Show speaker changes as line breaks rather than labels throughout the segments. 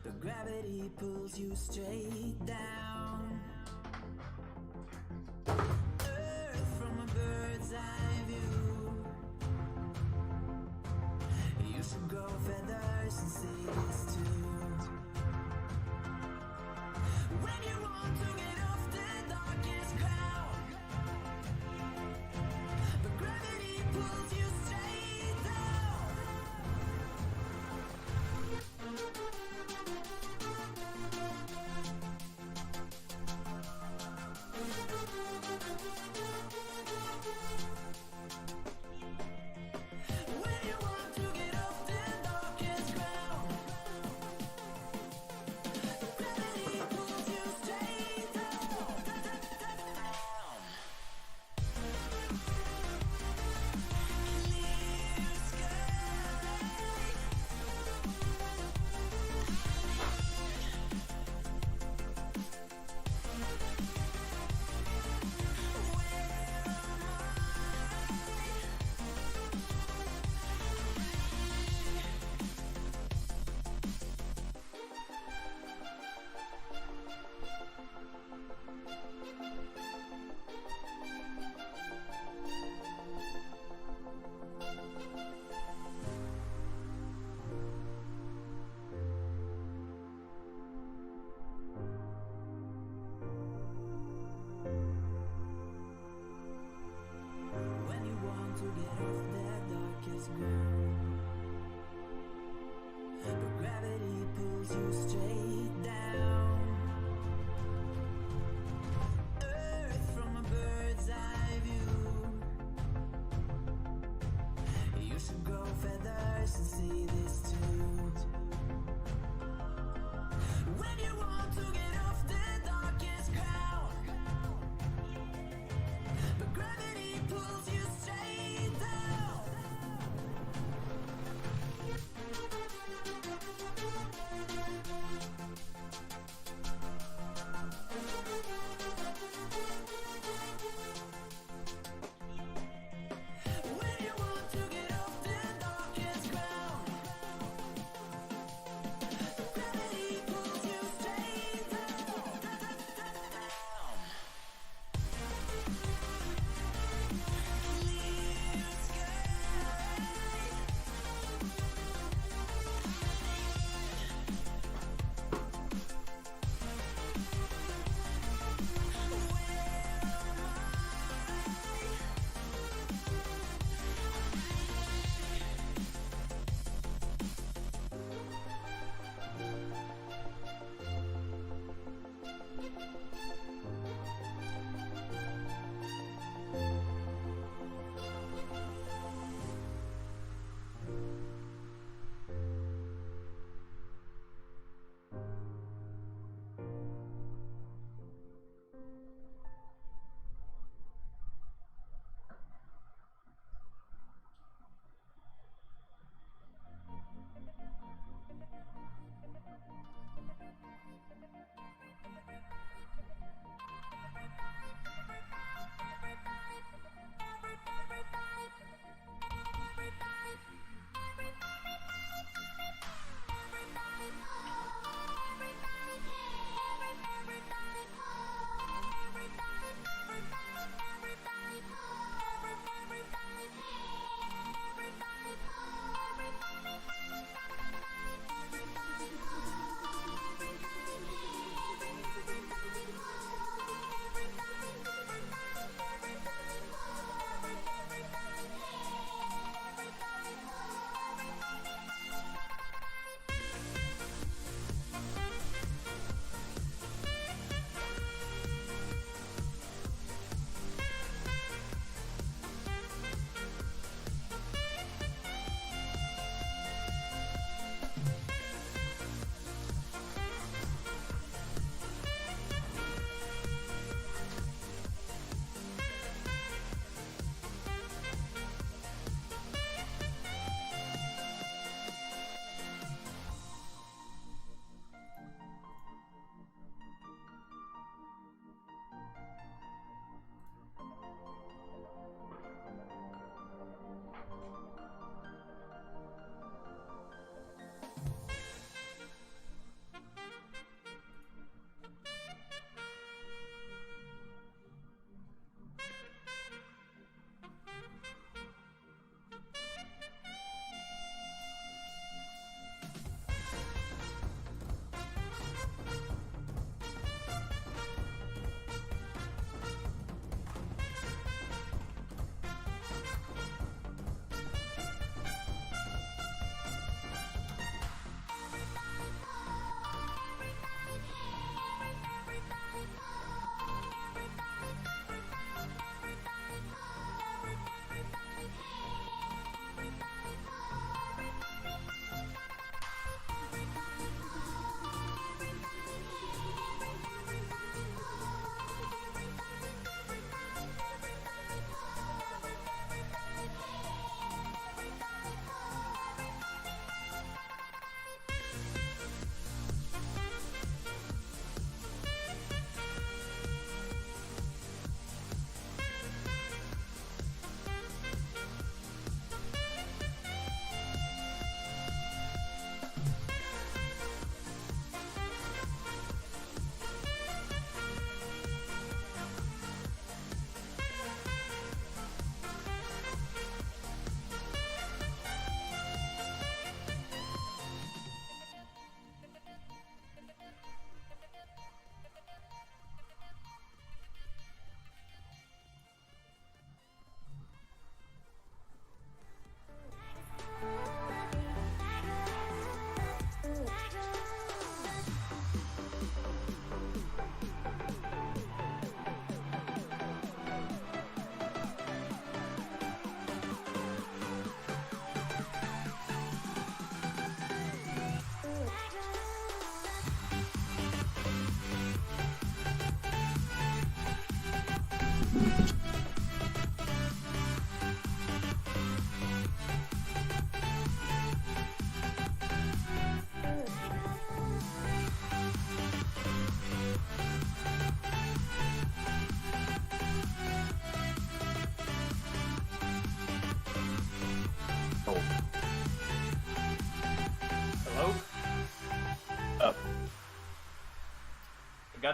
but gravity pulls you straight down. Earth from a bird's eye view. You should grow feathers and see this too. When you want to get off the darkest ground, but gravity pulls you straight down. When you want to get off the darkest ground, gravity pulls you straight down. Clear When you want to get off that darkest ground, but gravity pulls you straight down. Earth from a bird's eye view. You should grow feathers and see this too. When you want to get off the darkest ground, but gravity pulls you straight down.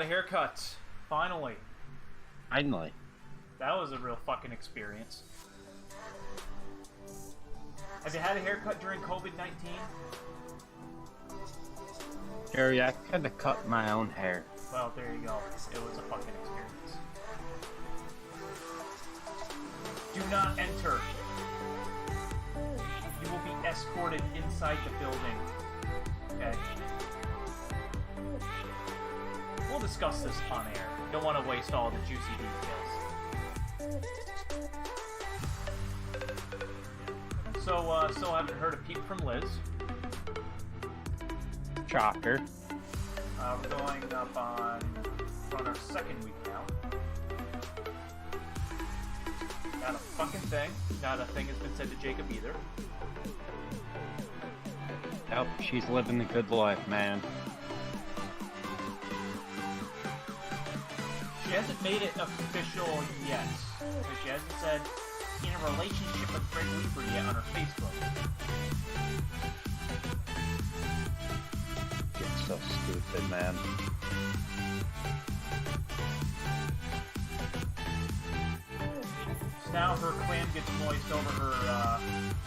got a haircut. Finally.
Finally.
That was a real fucking experience. Have you had a haircut during COVID-19?
Harry, I could have cut my own hair.
Well, there you go. It was a fucking experience. Do not enter. You will be escorted inside the building. Okay. We'll discuss this on air. Don't want to waste all the juicy details. So, still haven't heard a peep from Liz.
Shocker.
We're going up on our second week now. Not a fucking thing. Not a thing has been said to Jacob either.
Nope, she's living the good life, man.
She hasn't made it official yet. So she hasn't said in a relationship with Fred Weaver yet on her Facebook.
It's so stupid, man.
So now her clan gets moist over her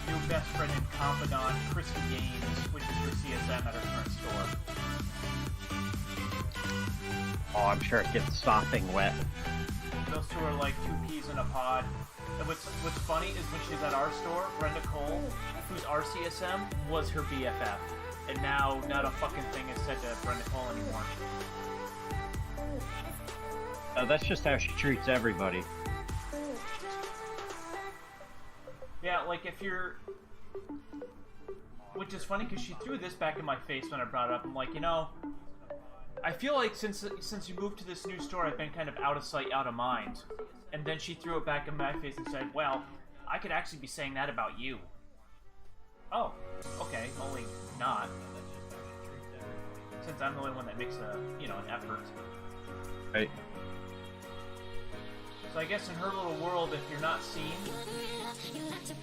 new best friend and confidant, Christy Gaines, which is her CSM at her current store.
Oh, I'm sure it gets sopping wet.
Those two are like two peas in a pod. And what's funny is when she's at our store, Brenda Cole, who's our CSM, was her BFF. And now not a fucking thing is said to Brenda Cole anymore.
That's just how she treats everybody.
Yeah, like if you're... Which is funny because she threw this back in my face when I brought it up. I'm like, you know, I feel like since you moved to this new store, I've been kind of out of sight, out of mind. And then she threw it back in my face and said, well, I could actually be saying that about you. Oh, okay, only not. Since I'm the only one that makes an effort.
Right.
So I guess in her little world, if you're not seen,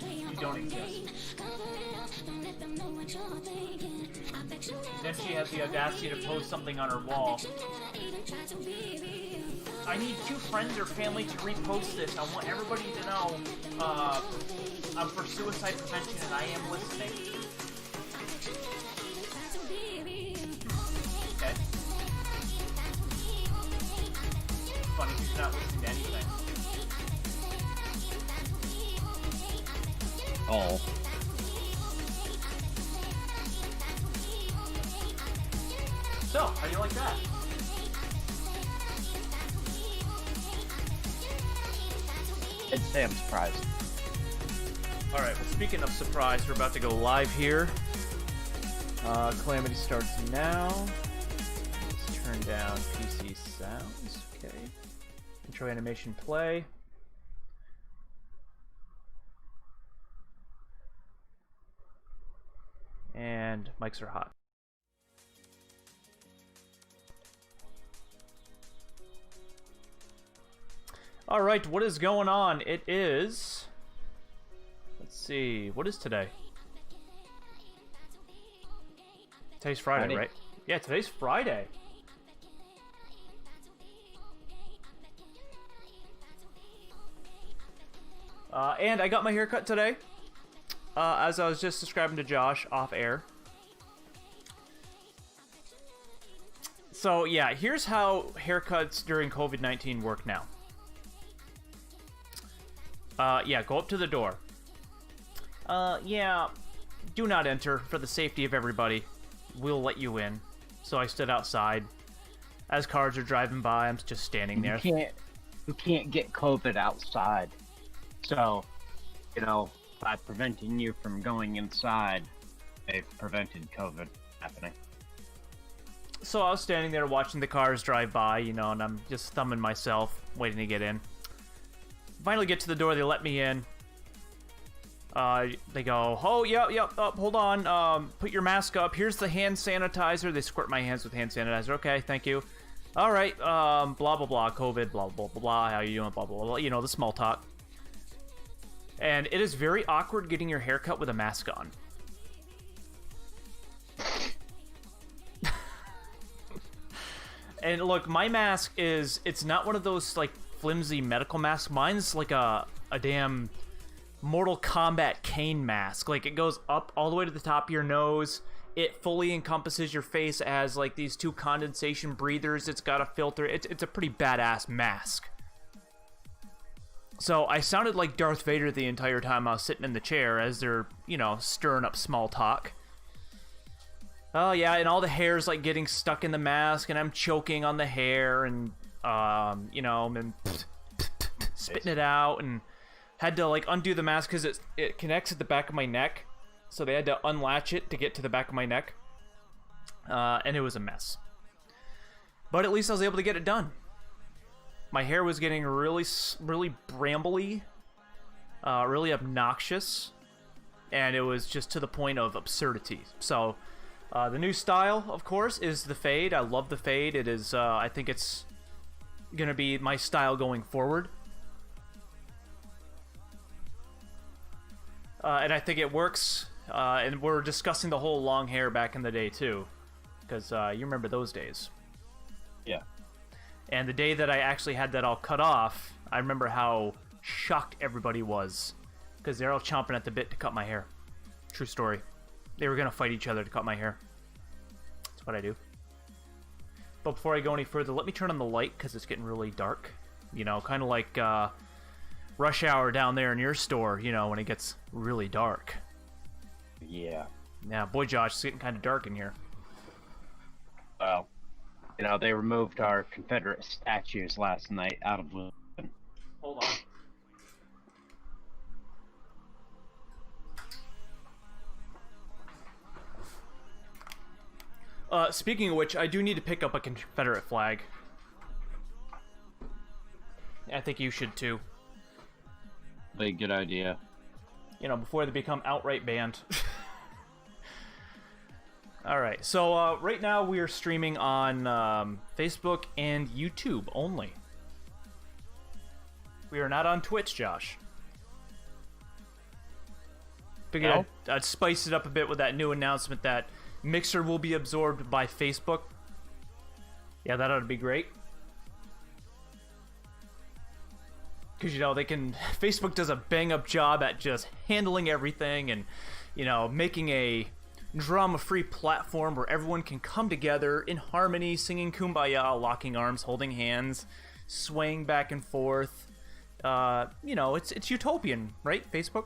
you don't exist. Then she has the audacity to post something on her wall. I need 2 friends or family to repost this. I want everybody to know I'm for suicide prevention and I am listening. Okay. Funny, she's not listening to anything.
Oh.
So, how do you like that?
I'd say I'm surprised.
Alright, well speaking of surprise, we're about to go live here. Calamity starts now. Let's turn down PC sounds. Okay. Intro animation play. And mics are hot. Alright, what is going on? It is... Let's see, what is today? Today's Friday, right? Yeah, today's Friday. And I got my haircut today. As I was just describing to Josh off air. So yeah, here's how haircuts during COVID-19 work now. Yeah, go up to the door. Yeah, do not enter for the safety of everybody. We'll let you in. So I stood outside. As cars are driving by, I'm just standing there.
You can't get COVID outside. So, by preventing you from going inside, they've prevented COVID happening.
So I was standing there watching the cars drive by, and I'm just thumbing myself, waiting to get in. Finally get to the door, they let me in. They go, oh, yep, hold on, put your mask up, here's the hand sanitizer. They squirt my hands with hand sanitizer. Okay, thank you. Alright, blah, blah, blah, COVID, blah, blah, blah, blah, how you doing, blah, blah, blah, the small talk. And it is very awkward getting your hair cut with a mask on. And look, my mask it's not one of those, like, flimsy medical masks. Mine's like a damn Mortal Kombat Kane mask. Like, it goes up all the way to the top of your nose. It fully encompasses your face. It has, like, these 2 condensation breathers. It's got a filter. It's a pretty badass mask. So I sounded like Darth Vader the entire time I was sitting in the chair as they're, you know, stirring up small talk. Oh, yeah, and all the hair's, like, getting stuck in the mask, and I'm choking on the hair, and, you know, and spitting it out, and had to, like, undo the mask because it connects at the back of my neck, so they had to unlatch it to get to the back of my neck, and it was a mess. But at least I was able to get it done. My hair was getting really, really brambly, really obnoxious, and it was just to the point of absurdity. So... the new style, of course, is the fade. I love the fade. It is, I think it's gonna be my style going forward. And I think it works. And we're discussing the whole long hair back in the day, too. Because you remember those days.
Yeah.
And the day that I actually had that all cut off, I remember how shocked everybody was. Because they're all chomping at the bit to cut my hair. True story. They were going to fight each other to cut my hair. That's what I do. But before I go any further, let me turn on the light because it's getting really dark. You know, kind of like rush hour down there in your store, you know, when it gets really dark.
Yeah.
Yeah, boy, Josh, it's getting kind of dark in here.
Well, you know, they removed our Confederate statues last night out of London.
Hold on. Speaking of which, I do need to pick up a Confederate flag. I think you should too.
Really good idea.
You know, before they become outright banned. Alright, so right now we are streaming on Facebook and YouTube only. We are not on Twitch, Josh. Figured
No?
I'd spice it up a bit with that new announcement that Mixer will be absorbed by Facebook. Yeah, that ought to be great. Because, you know, they can... Facebook does a bang-up job at just handling everything and, you know, making a drama-free platform where everyone can come together in harmony, singing Kumbaya, locking arms, holding hands, swaying back and forth. You know, it's utopian, right? Facebook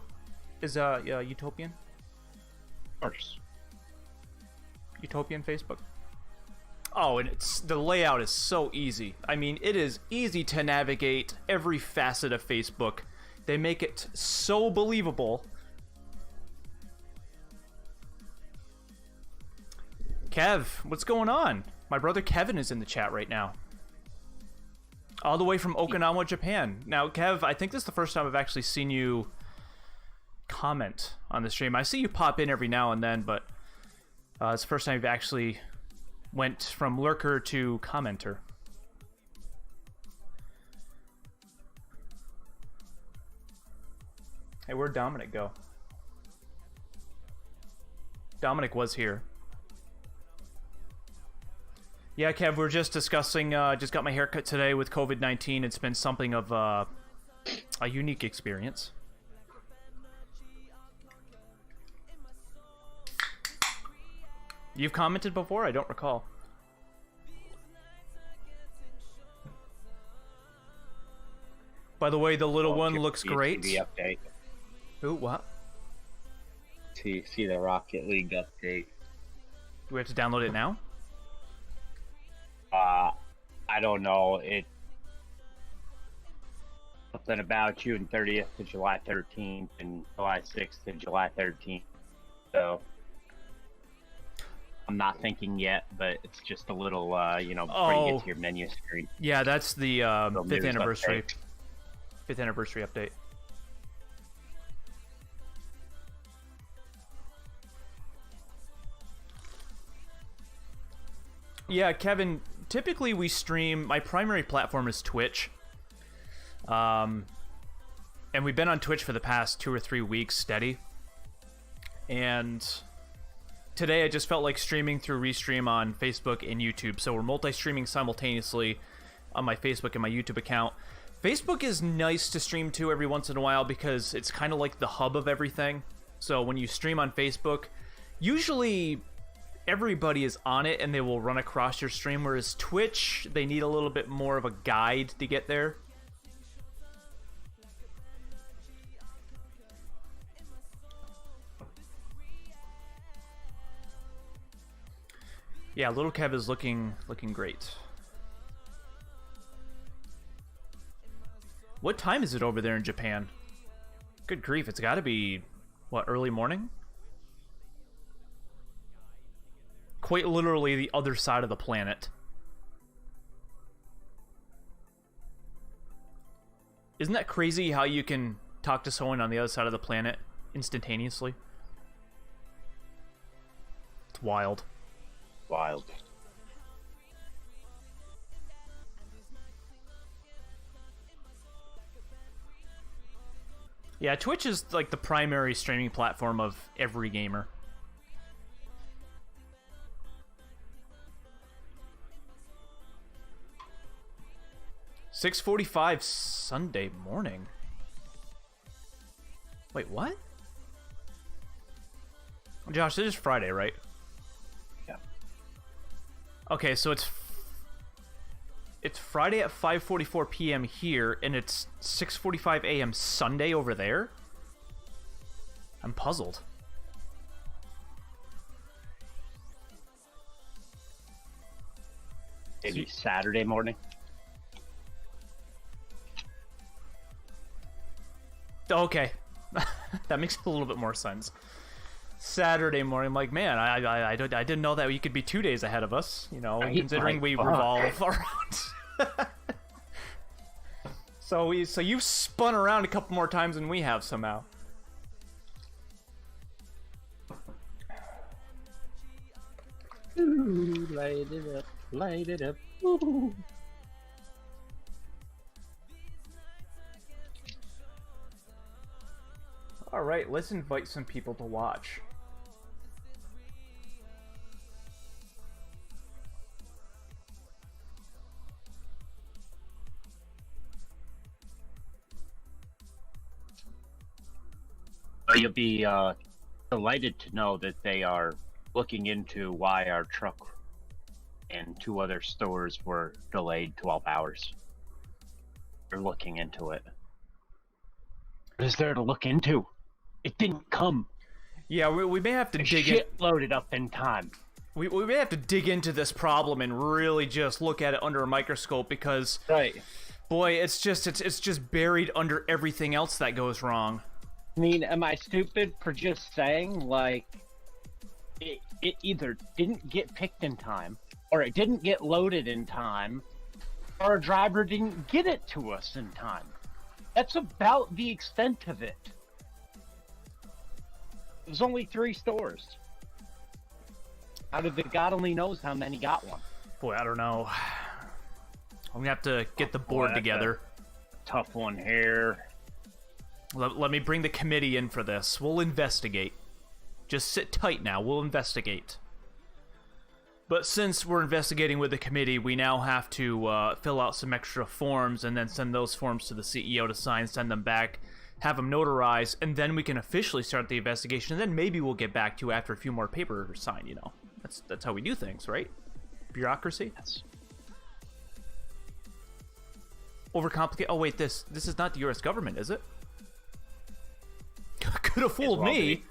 is utopian?
Of course.
Utopian Facebook. Oh, and the layout is so easy. I mean, it is easy to navigate every facet of Facebook. They make it so believable. Kev, what's going on? My brother Kevin is in the chat right now. All the way from Okinawa, Japan. Now, Kev, I think this is the first time I've actually seen you comment on the stream. I see you pop in every now and then, but it's the first time you've actually went from lurker to commenter. Hey, where'd Dominic go? Dominic was here. Yeah, Kev, we're just discussing, just got my haircut today with COVID-19. It's been something of a unique experience. You've commented before? I don't recall. By the way, the little one looks great.
The update.
Ooh, what?
See the Rocket League update.
Do we have to download it now?
I don't know. It something about June 30th to July 13th and July 6th to July 13th. So I'm not thinking yet, but it's just a little, you know, before you get to your menu screen.
Yeah, that's the 5th anniversary.
Update.
5th anniversary update. Yeah, Kevin, typically we stream, my primary platform is Twitch. And we've been on Twitch for the past 2 or 3 weeks steady. And today I just felt like streaming through Restream on Facebook and YouTube. So we're multi-streaming simultaneously on my Facebook and my YouTube account. Facebook is nice to stream to every once in a while because it's kind of like the hub of everything. So when you stream on Facebook, usually everybody is on it and they will run across your stream, whereas Twitch, they need a little bit more of a guide to get there. Yeah, Little Kev is looking great. What time is it over there in Japan? Good grief, it's got to be, what, early morning? Quite literally the other side of the planet. Isn't that crazy how you can talk to someone on the other side of the planet instantaneously? It's wild.
Wild.
Yeah, Twitch is like the primary streaming platform of every gamer. $6:45 Sunday morning. Wait, what? Josh, this is Friday, right?
Yeah.
Okay, so it's Friday at 5:44 p.m. here, and it's 6:45 a.m. Sunday over there? I'm puzzled.
Maybe Saturday morning.
Okay. That makes a little bit more sense. Saturday morning, I'm like, man, I didn't know that we could be 2 days ahead of us, you know, considering we revolve around. So you've spun around a couple more times than we have somehow.
Ooh, light it up, light it up. Ooh.
All right, let's invite some people to watch.
You'll be delighted to know that they are looking into why our truck and 2 other stores were delayed 12 hours. They're looking into it. What is there to look into? It didn't come.
Yeah, we may have to dig in.
Shit loaded up in time.
We may have to dig into this problem and really just look at it under a microscope because,
Right.
boy, it's just buried under everything else that goes wrong.
I mean, am I stupid for just saying, like, it either didn't get picked in time, or it didn't get loaded in time, or a driver didn't get it to us in time? That's about the extent of it. There's only 3 stores. Out of the God only knows how many got one.
Boy, I don't know. I'm gonna have to get the board together.
Tough one here.
Let me bring the committee in for this. We'll investigate. Just sit tight now. We'll investigate. But since we're investigating with the committee, we now have to fill out some extra forms and then send those forms to the CEO to sign, send them back, have them notarized, and then we can officially start the investigation. And then maybe we'll get back to you after a few more papers are signed, you know. That's how we do things, right? Bureaucracy?
Yes.
Overcomplicate. Oh, wait, this is not the U.S. government, is it? Could have fooled me.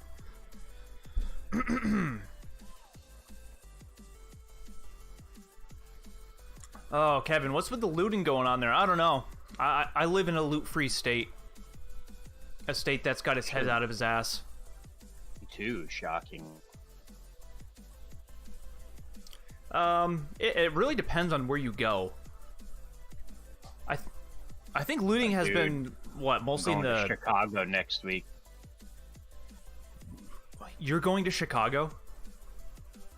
Oh, Kevin, what's with the looting going on there? I don't know. I live in a loot-free state. A state that's got its head out of his ass.
Me too, shocking.
It really depends on where you go. I think looting has been, what, mostly in
Going
the...
to Chicago next week.
You're going to Chicago?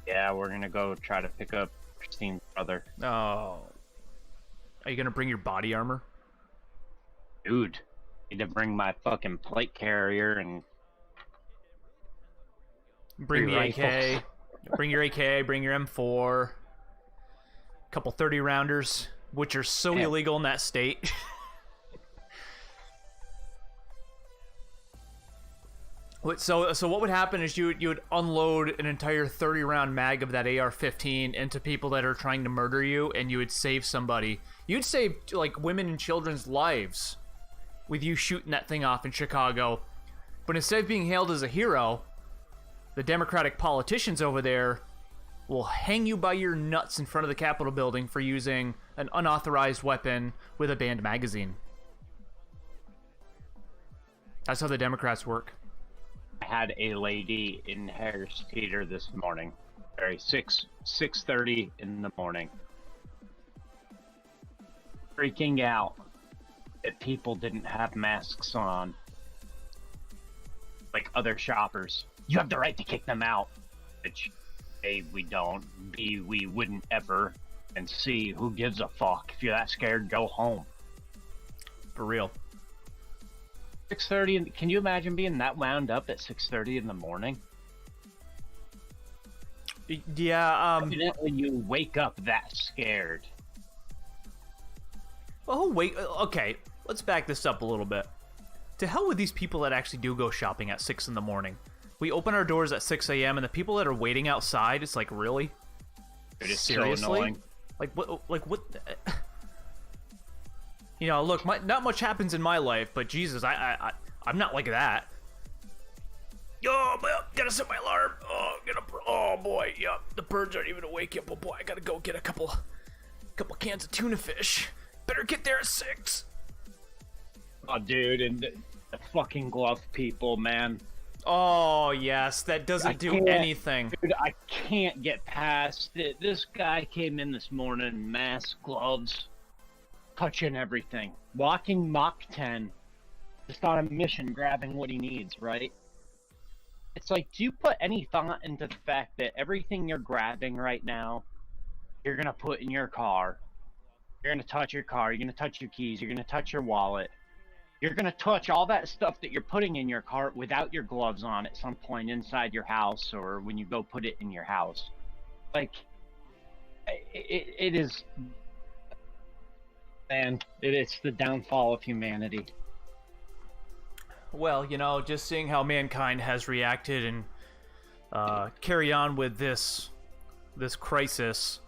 Yeah, we're gonna go try to pick up Christine's brother.
Oh. Are you gonna bring your body armor?
Dude, need to bring my fucking plate carrier and
Bring the
rifles.
AK. Bring your AK, bring your M4, couple 30 rounders, which are so illegal in that state. So what would happen is you would unload an entire 30 round mag of that AR-15 into people that are trying to murder you, and you would save somebody. You'd save like women and children's lives with you shooting that thing off in Chicago. But instead of being hailed as a hero, the Democratic politicians over there will hang you by your nuts in front of the Capitol building for using an unauthorized weapon with a banned magazine. That's how the Democrats work.
I had a lady in Harris Teeter this morning, 6:30 in the morning, freaking out that people didn't have masks on, like other shoppers. You have the right to kick them out, which A, we don't, B, we wouldn't ever, and C, who gives a fuck? If you're that scared, go home.
For real.
6:30, can you imagine being that wound up at 6:30 in the morning?
Yeah,
Evidently you wake up that scared.
Oh, wait, okay, let's back this up a little bit. To hell with these people that actually do go shopping at 6 in the morning. We open our doors at 6 a.m. and the people that are waiting outside, it's like, really?
It is
Seriously?
so annoying.
Like, what? You know, look, not much happens in my life, but Jesus, I'm not like that. Oh, well, gotta set my alarm. Oh boy, yeah, the birds aren't even awake yet. But boy, I gotta go get a couple cans of tuna fish. Better get there at 6.
Oh, dude, and the fucking glove people, man.
Oh yes, that doesn't do anything.
Dude, I can't get past it. This guy came in this morning, mask, gloves, touching everything, walking Mach 10, just on a mission, grabbing what he needs, right? It's like, do you put any thought into the fact that everything you're grabbing right now, you're gonna put in your car, you're gonna touch your car, you're gonna touch your keys, you're gonna touch your wallet, you're gonna touch all that stuff that you're putting in your car without your gloves on at some point inside your house or when you go put it in your house. Like, it is... Man, it's the downfall of humanity.
Well, you know, just seeing how mankind has reacted and carry on with this crisis.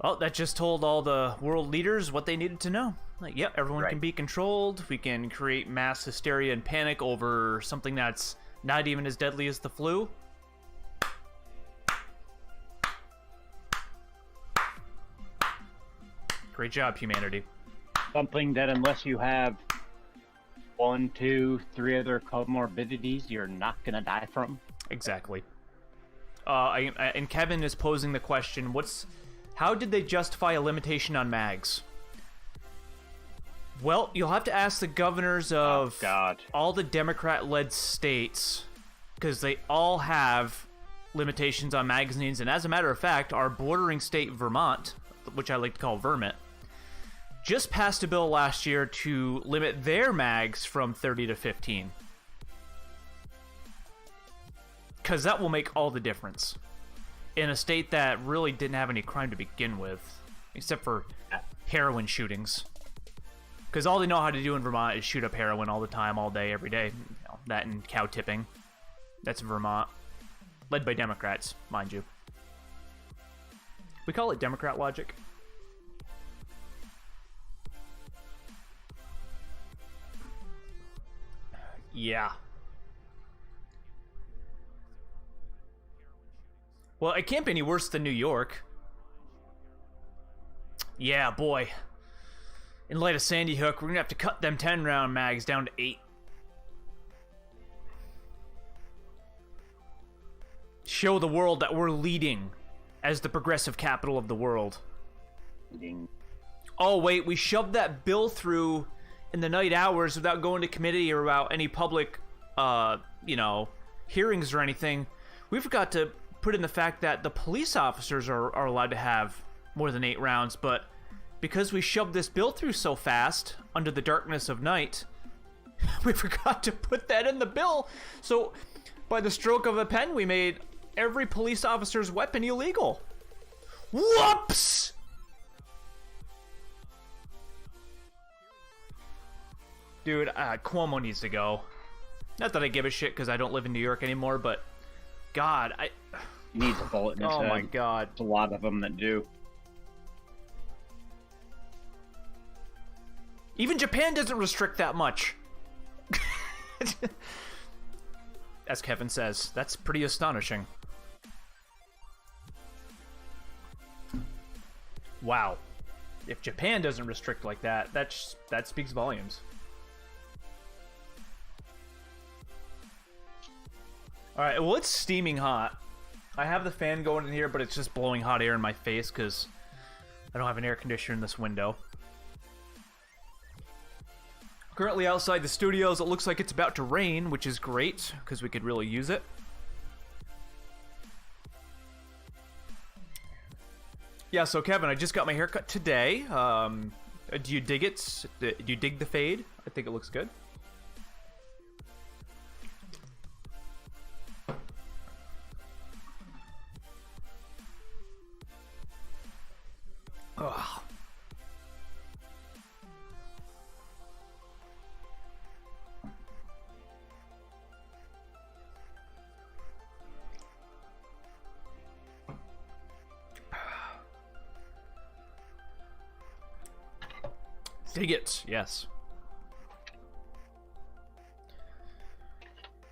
Well, that just told all the world leaders what they needed to know. Like, yep, everyone can be controlled. We can create mass hysteria and panic over something that's not even as deadly as the flu. Great job, humanity.
Something that unless you have 1, 2, 3 other comorbidities, you're not gonna die from.
Exactly. And Kevin is posing the question: how did they justify a limitation on mags? Well, you'll have to ask the governors of all the Democrat-led states, because they all have limitations on magazines. And as a matter of fact, our bordering state, Vermont, which I like to call Vermont, just passed a bill last year to limit their mags from 30 to 15. Because that will make all the difference. In a state that really didn't have any crime to begin with, except for heroin shootings. Because all they know how to do in Vermont is shoot up heroin all the time, all day, every day. You know, that and cow tipping. That's Vermont. Led by Democrats, mind you. We call it Democrat logic. Yeah. Well, it can't be any worse than New York. Yeah, boy. In light of Sandy Hook, we're gonna have to cut them 10-round mags down to 8. Show the world that we're leading as the progressive capital of the world. Oh, wait, we shoved that bill through in the night hours without going to committee or about any public, hearings or anything. We forgot to put in the fact that the police officers are allowed to have more than 8 rounds, but because we shoved this bill through so fast under the darkness of night, we forgot to put that in the bill. So by the stroke of a pen, we made every police officer's weapon illegal. Whoops! Dude, Cuomo needs to go. Not that I give a shit because I don't live in New York anymore, but God,
He needs a bullet in his head.
oh my God.
There's a lot of them that do.
Even Japan doesn't restrict that much. As Kevin says, that's pretty astonishing. Wow. If Japan doesn't restrict like that, that speaks volumes. Alright, well, it's steaming hot. I have the fan going in here, but it's just blowing hot air in my face because I don't have an air conditioner in this window. Currently outside the studios, it looks like it's about to rain, which is great because we could really use it. Yeah, so Kevin, I just got my haircut today. Do you dig it? Do you dig the fade? I think it looks good. Ugh. Dig it, yes.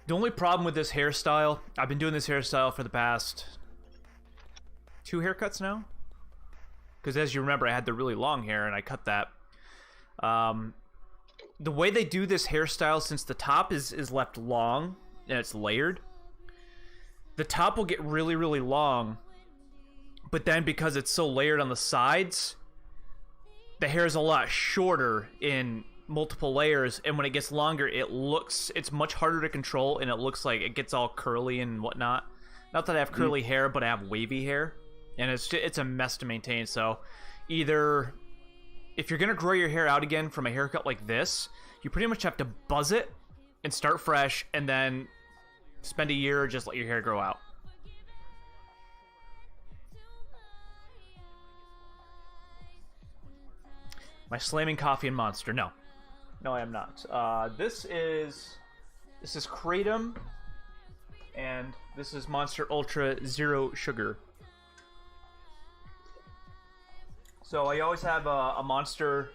The only problem with this hairstyle, I've been doing this hairstyle for the past 2 haircuts now. Because as you remember, I had the really long hair and I cut that. The way they do this hairstyle, since the top is left long and it's layered, the top will get really, really long. But then because it's so layered on the sides, the hair is a lot shorter in multiple layers, and when it gets longer, it's much harder to control, and it looks like it gets all curly and whatnot. Not that I have curly hair, but I have wavy hair, and it's a mess to maintain. So either if you're gonna grow your hair out again from a haircut like this, you pretty much have to buzz it and start fresh, and then spend a year just let your hair grow out. My slamming coffee and Monster. No, I am not. This is Kratom, and this is Monster Ultra Zero Sugar. So I always have a Monster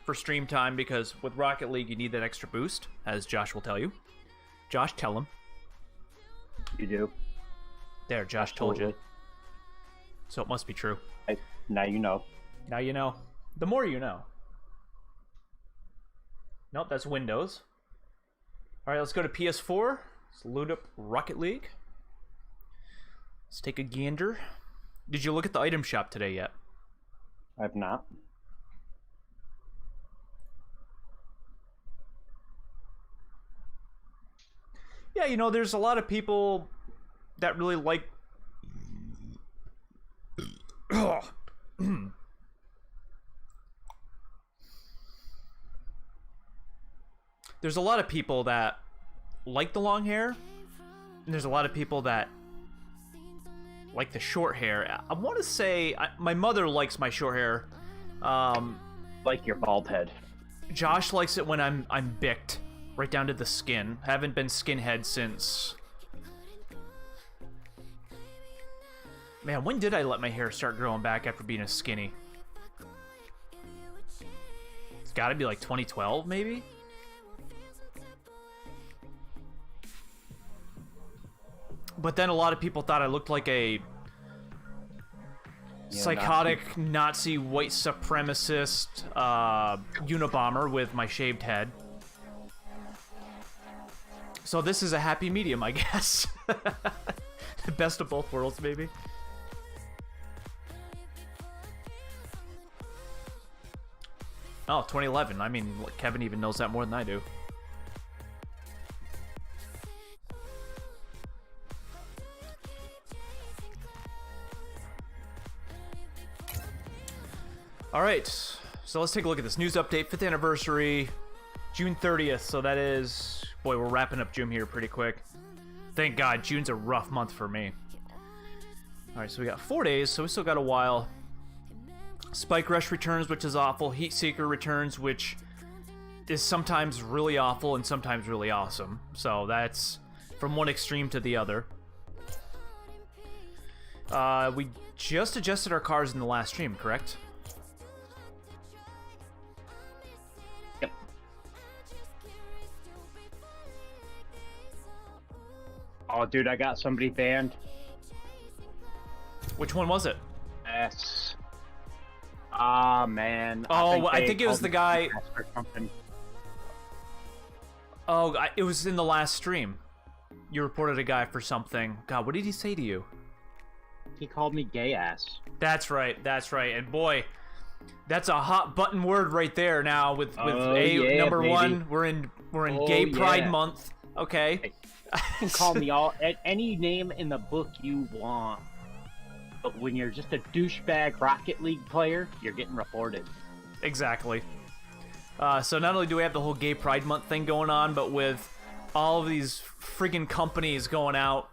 for stream time because with Rocket League you need that extra boost, as Josh will tell you. Josh, tell him.
You do.
There, Josh
Absolutely.
told you. So it must be true.
Now you know.
Now you know. The more you know. Nope, that's Windows. Alright, let's go to PS4. Let's load up Rocket League. Let's take a gander. Did you look at the item shop today yet?
I've not.
Yeah, you know, there's a lot of people that really like... There's a lot of people that like the long hair, and there's a lot of people that like the short hair. I want to say my mother likes my short hair.
Like your bald head.
Josh likes it when I'm bicked right down to the skin. I haven't been skinhead since... Man, when did I let my hair start growing back after being a skinny? It's gotta be like 2012, maybe? But then a lot of people thought I looked like a psychotic Nazi white supremacist Unabomber with my shaved head. So this is a happy medium, I guess. The best of both worlds, maybe. Oh, 2011. I mean, Kevin even knows that more than I do. Alright, so let's take a look at this news update. 5th anniversary, June 30th. So that is... Boy, we're wrapping up June here pretty quick. Thank God, June's a rough month for me. Alright, so we got 4 days, so we still got a while. Spike Rush returns, which is awful. Heat Seeker returns, which is sometimes really awful and sometimes really awesome. So that's from one extreme to the other. We just adjusted our cars in the last stream, correct?
Yep. Oh, dude, I got somebody banned.
Which one was it?
Yes. Ah, man.
Oh, I
they
think it was
called
the
me
guy...
or something.
Oh, it was in the last stream. You reported a guy for something. God, what did he say to you?
He called me gay ass.
That's right, and boy, that's a hot button word right there now with
Oh,
A
yeah,
number
baby.
one. We're in
Oh,
Gay Pride
yeah.
Month. Okay.
You can call me any name in the book you want. But when you're just a douchebag Rocket League player, you're getting reported.
Exactly. So not only do we have the whole Gay Pride Month thing going on, but with all of these friggin' companies going out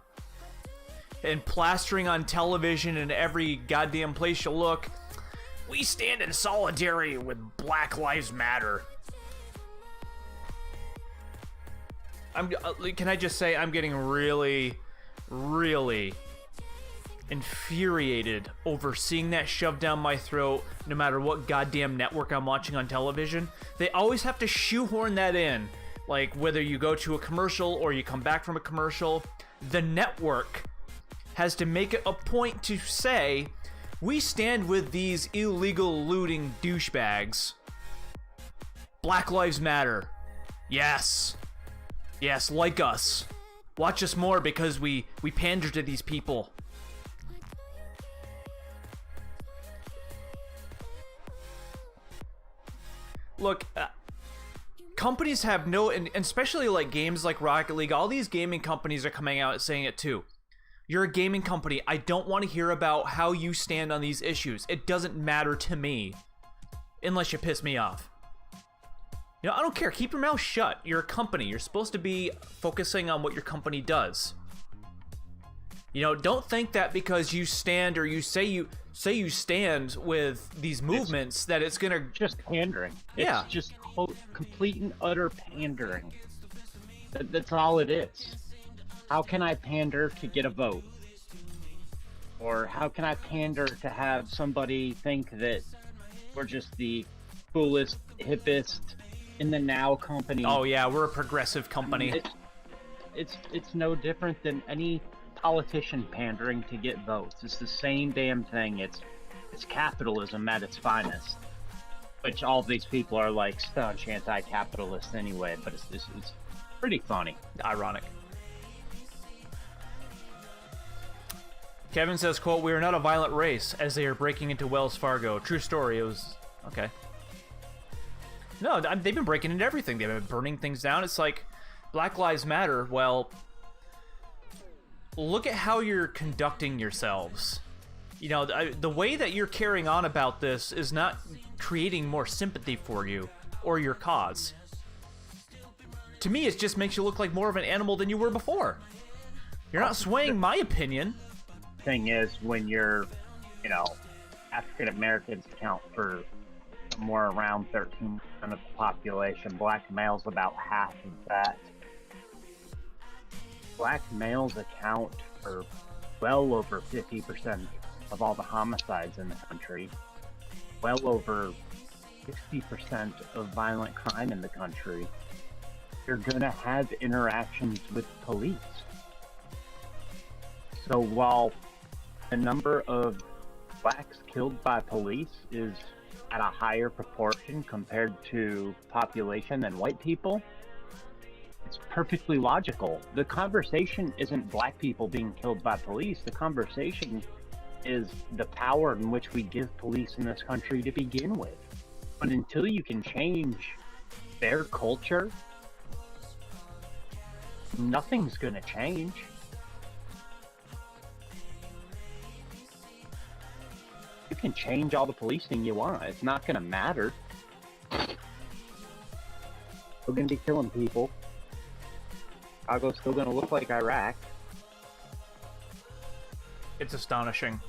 and plastering on television and every goddamn place you look, we stand in solidarity with Black Lives Matter. Can I just say, I'm getting really, really infuriated over seeing that shoved down my throat no matter what goddamn network I'm watching on television. They always have to shoehorn that in. Like, whether you go to a commercial or you come back from a commercial, the network has to make it a point to say, we stand with these illegal looting douchebags. Black Lives Matter. Yes. Yes, like us. Watch us more because we pander to these people. Look, companies have no, and especially like games like Rocket League, all these gaming companies are coming out and saying it too. You're a gaming company. I don't want to hear about how you stand on these issues. It doesn't matter to me unless you piss me off. You know, I don't care. Keep your mouth shut. You're a company. You're supposed to be focusing on what your company does. You know, don't think that because you stand or you say you stand with these movements that it's gonna
Just pandering.
Yeah.
It's just complete and utter pandering. That's all it is. How can I pander to get a vote? Or how can I pander to have somebody think that we're just the coolest, hippest, in the now company?
Oh yeah, we're a progressive company.
It's no different than any politician pandering to get votes. It's the same damn thing. It's capitalism at its finest. Which all these people are like staunch anti-capitalist anyway, but it's pretty funny.
Ironic. Kevin says, quote, "We are not a violent race as they are breaking into Wells Fargo." True story. It was... Okay. No, they've been breaking into everything. They've been burning things down. It's like, Black Lives Matter. Well, look at how you're conducting yourselves. You know, the way that you're carrying on about this is not creating more sympathy for you or your cause. To me, it just makes you look like more of an animal than you were before. You're not swaying my opinion.
Thing is, when you're, you know, African Americans account for more around 13% of the population. Black males about half of that. Black males account for well over 50% of all the homicides in the country. Well over 60% of violent crime in the country. You're gonna have interactions with police. So while the number of blacks killed by police is at a higher proportion compared to population than white people, it's perfectly logical. The conversation isn't black people being killed by police. The conversation is the power in which we give police in this country to begin with. But until you can change their culture, nothing's gonna change. You can change all the policing you want. It's not gonna matter. We're gonna be killing people. Chicago's still gonna look like Iraq.
It's astonishing.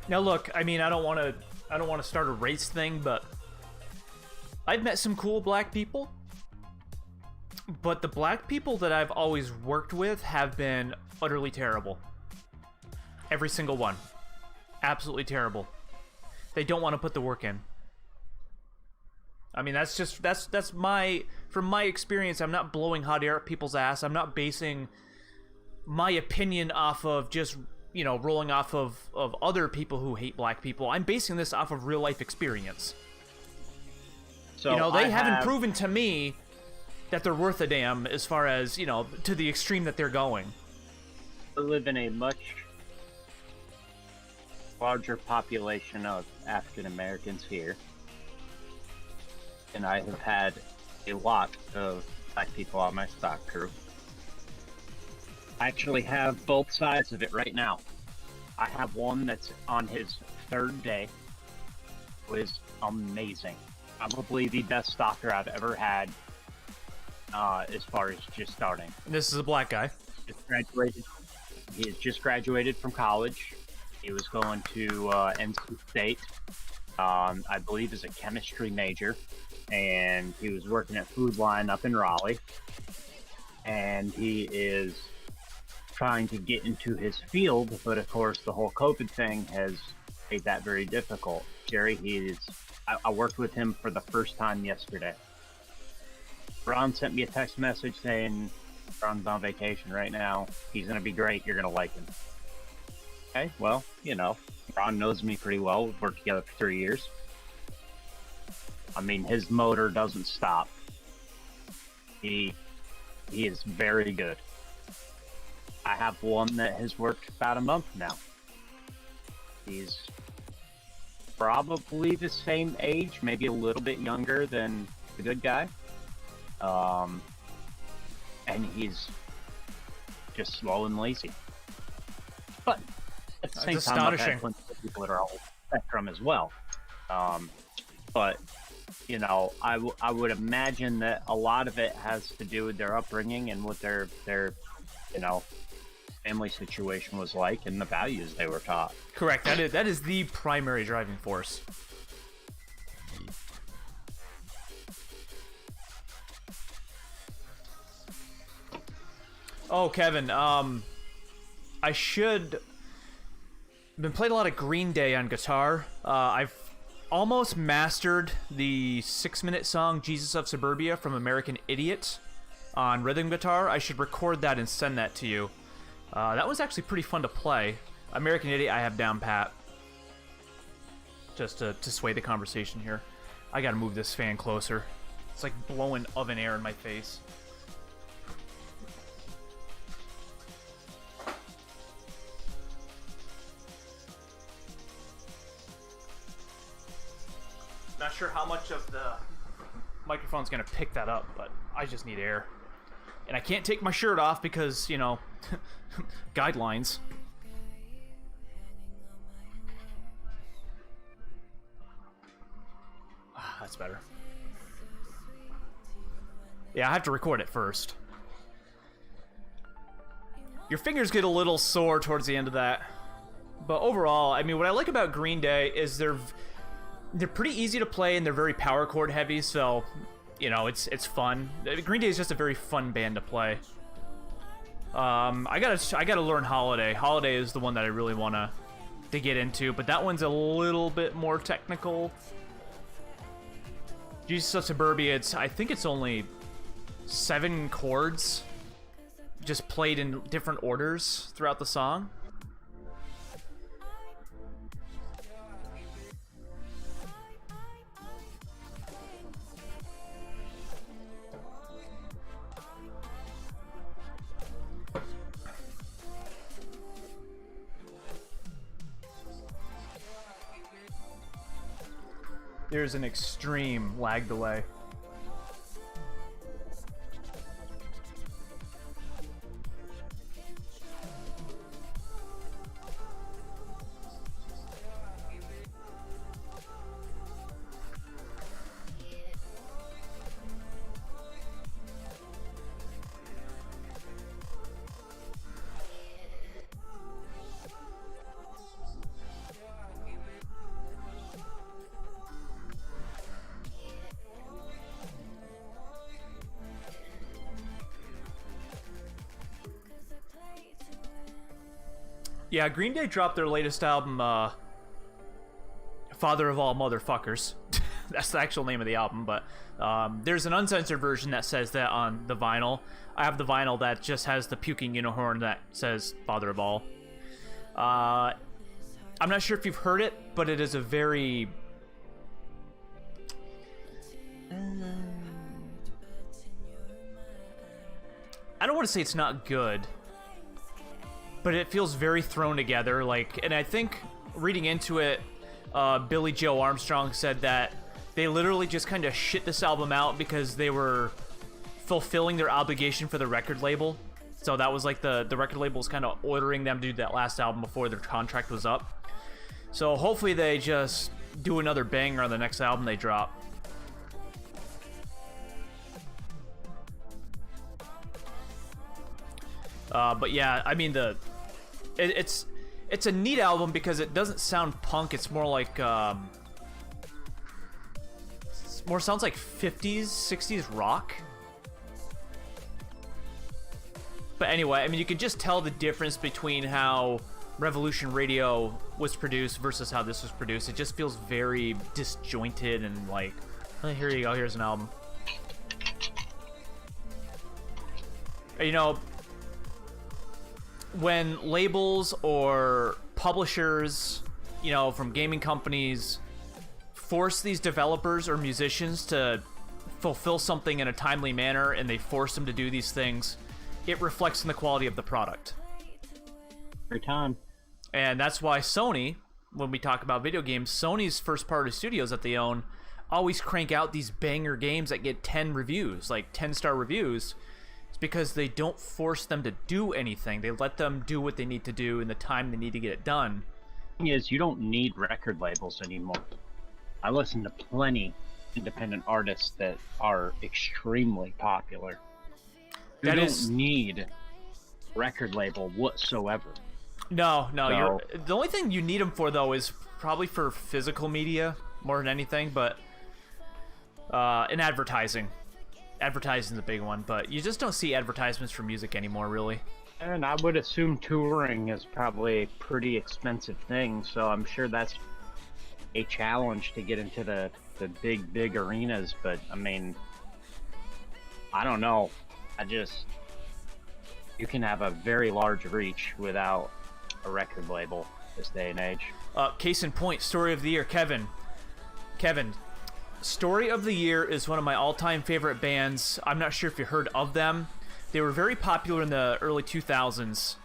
Now look, I mean, I don't want to start a race thing, but I've met some cool black people. But the black people that I've always worked with have been utterly terrible. Every single one. Absolutely terrible. They don't want to put the work in. I mean, that's my, from my experience, I'm not blowing hot air at people's ass. I'm not basing my opinion off of just, you know, rolling off of other people who hate black people. I'm basing this off of real life experience.
So
you know, they haven't proven to me that they're worth a damn as far as, you know, to the extreme that they're going.
We live in a much larger population of African Americans here. And I have had a lot of black people on my stock crew. I actually have both sides of it right now. I have one that's on his 3rd day, who is amazing. Probably the best stalker I've ever had, as far as just starting.
This is a black guy.
Just graduated. He has just graduated from college. He was going to NC State, I believe as a chemistry major, and he was working at Food Line up in Raleigh. And he is trying to get into his field, but of course the whole COVID thing has made that very difficult. Jerry, I worked with him for the first time yesterday. Ron sent me a text message saying Ron's on vacation right now. He's going to be great. You're going to like him. Okay, well, you know, Ron knows me pretty well. We've worked together for 3 years. I mean, his motor doesn't stop. He is very good. I have one that has worked about a month now. He's probably the same age, maybe a little bit younger than the good guy. And he's just slow and lazy. But at the same
That's
time, I've
astonishing.
had plenty of people that are all spectrum as well. But you know, I would imagine that a lot of it has to do with their upbringing and what their you know, family situation was like and the values they were taught.
Correct. That is the primary driving force. Oh, Kevin, I should... been playing a lot of Green Day on guitar. I've almost mastered the 6-minute song Jesus of Suburbia from American Idiot on rhythm guitar. I should record that and send that to you. That was actually pretty fun to play. American Idiot I have down pat. Just to sway the conversation here. I gotta move this fan closer. It's like blowing oven air in my face. Not sure how much of the microphone's gonna pick that up, but I just need air. And I can't take my shirt off because, you know, guidelines. That's better. Yeah, I have to record it first. Your fingers get a little sore towards the end of that. But overall, I mean, what I like about Green Day is they're pretty easy to play and they're very power chord heavy, so, you know, it's fun. Green Day is just a very fun band to play. I gotta learn Holiday. Holiday is the one that I really wanna get into, but that one's a little bit more technical. Jesus of Suburbia, I think it's only 7 chords, just played in different orders throughout the song. There's an extreme lag delay. Yeah, Green Day dropped their latest album, Father of All Motherfuckers. That's the actual name of the album, but there's an uncensored version that says that on the vinyl. I have the vinyl that just has the puking unicorn that says Father of All. I'm not sure if you've heard it, but it is a very... I don't want to say it's not good, but it feels very thrown together. Like, and I think reading into it, Billy Joe Armstrong said that they literally just kind of shit this album out because they were fulfilling their obligation for the record label. So that was like the record label was kind of ordering them to do that last album before their contract was up. So hopefully they just do another banger on the next album they drop. But yeah, I mean it's a neat album because it doesn't sound punk. It's more like sounds like 50s, 60s rock. But anyway, I mean, you can just tell the difference between how Revolution Radio was produced versus how this was produced. It just feels very disjointed and like, oh, here you go, here's an album. You know, when labels or publishers, you know, from gaming companies force these developers or musicians to fulfill something in a timely manner and they force them to do these things, it reflects in the quality of the product.
Every time.
And that's why Sony, when we talk about video games, Sony's first-party studios that they own always crank out these banger games that get 10 reviews, like 10-star reviews. It's because they don't force them to do anything. They let them do what they need to do in the time they need to get it done.
The thing is, you don't need record labels anymore. I listen to plenty independent artists that are extremely popular. You don't need record label whatsoever.
No,
So,
the only thing you need them for, though, is probably for physical media more than anything, but in advertising. Advertising's a big one, but you just don't see advertisements for music anymore, really.
and I would assume touring is probably a pretty expensive thing, so I'm sure that's a challenge to get into the big arenas, but I mean, I don't know. You can have a very large reach without a record label this day and age.
Case in point, Story of the Year, Kevin, Story of the Year is one of my all-time favorite bands. I'm not sure if you heard of them. They were very popular in the early 2000s.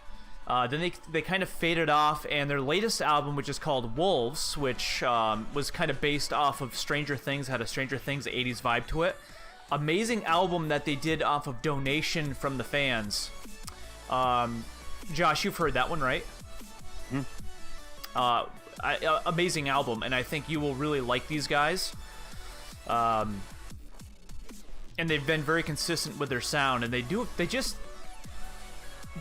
Then they kind of faded off, and their latest album, which is called Wolves, which was kind of based off of Stranger Things, had a Stranger Things 80s vibe to it. Amazing album that they did off of donation from the fans. Josh, you've heard that one, right? Amazing album, and I think you will really like these guys. And they've been very consistent with their sound, and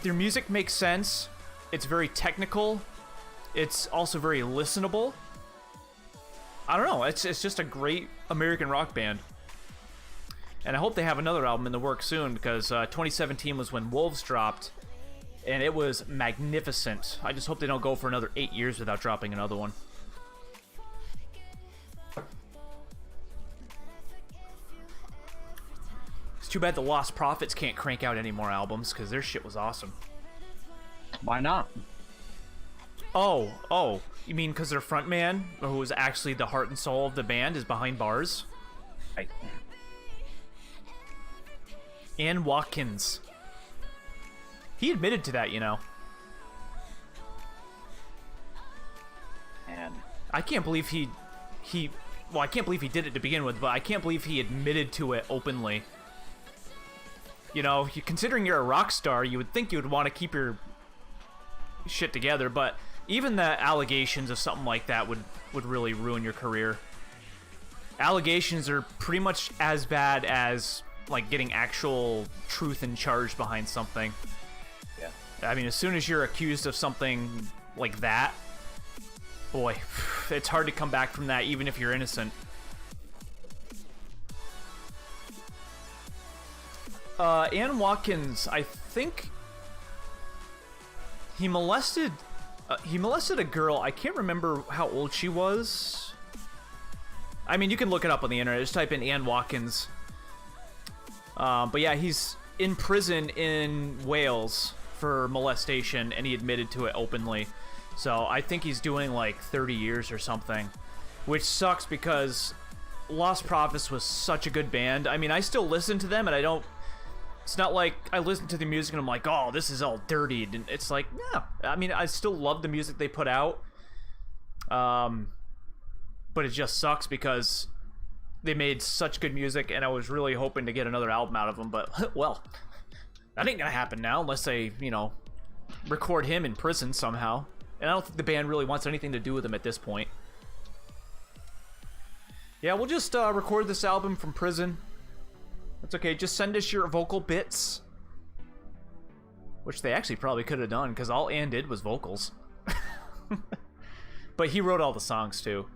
their music makes sense. It's very technical. It's also very listenable. I don't know. It's just a great American rock band. And I hope they have another album in the works soon, because 2017 was when Wolves dropped, and it was magnificent. I just hope they don't go for another 8 years without dropping another one. It's too bad the Lost Prophets can't crank out any more albums, because their shit was awesome.
Why not?
Oh, you mean because their frontman, who was actually the heart and soul of the band, is behind bars?
Right.
Ian Watkins. He admitted to that, you know.
And
I can't believe well, I can't believe he did it to begin with, but I can't believe he admitted to it openly. You know, considering you're a rock star, you would think you would want to keep your shit together, but even the allegations of something like that would really ruin your career. Allegations are pretty much as bad as like getting actual truth and charge behind something.
yeah.
I mean, as soon as you're accused of something like that, boy, it's hard to come back from that, even if you're innocent. Ian Watkins, I think he molested
He molested a girl. I can't remember how old she was. I mean, you can look it up on the internet. Just type in Ann Watkins. But yeah, he's in prison in Wales for molestation, and he admitted to it openly. So I think he's doing like 30 years or something, which sucks because Lost Prophets was such a good band. I mean, I still listen to them, and I don't... It's not like I listen to the music and I'm like, oh, this is all dirtied. And it's like, yeah. I mean, I still love the music they put out. But it just sucks because they made such good music, and I was really hoping to get another album out of them. But, well, that ain't gonna happen now unless they, you know, record him in prison somehow. And I don't think the band really wants anything to do with him at this point. Yeah, we'll just record this album from prison. That's okay, just send us your vocal bits. Which they actually probably could have done, because all Ann did was vocals. But he wrote all the songs, too.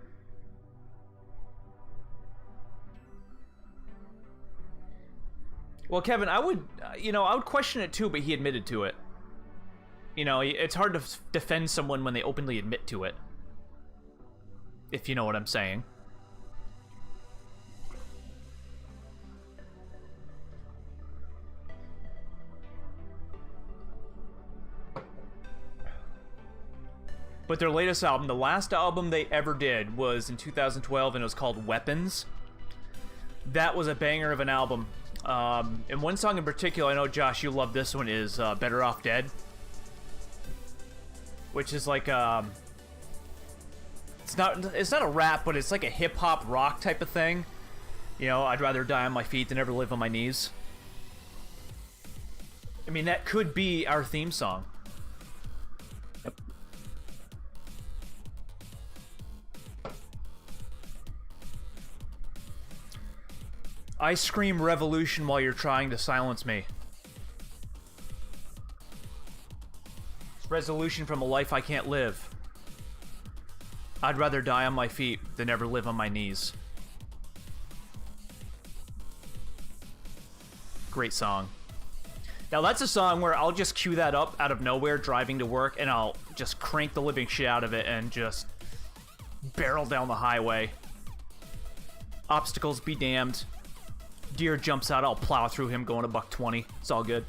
Well, Kevin, I would, I would question it, too, but he admitted to it. You know, it's hard to defend someone when they openly admit to it. If you know what I'm saying. But their latest album, the last album they ever did, was in 2012, and it was called Weapons. That was a banger of an album. And one song in particular, I know, Josh, you love this one, is Better Off Dead. Which is like, it's not a rap, but it's like a hip-hop rock type of thing. You know, I'd rather die on my feet than ever live on my knees. I mean, that could be our theme song. I scream revolution while you're trying to silence me. Resolution from a life I can't live. I'd rather die on my feet than ever live on my knees. Great song. Now that's a song where I'll just cue that up out of nowhere driving to work, and I'll just crank the living shit out of it and just barrel down the highway. Obstacles be damned. Deer jumps out, I'll plow through him going $120. It's all good.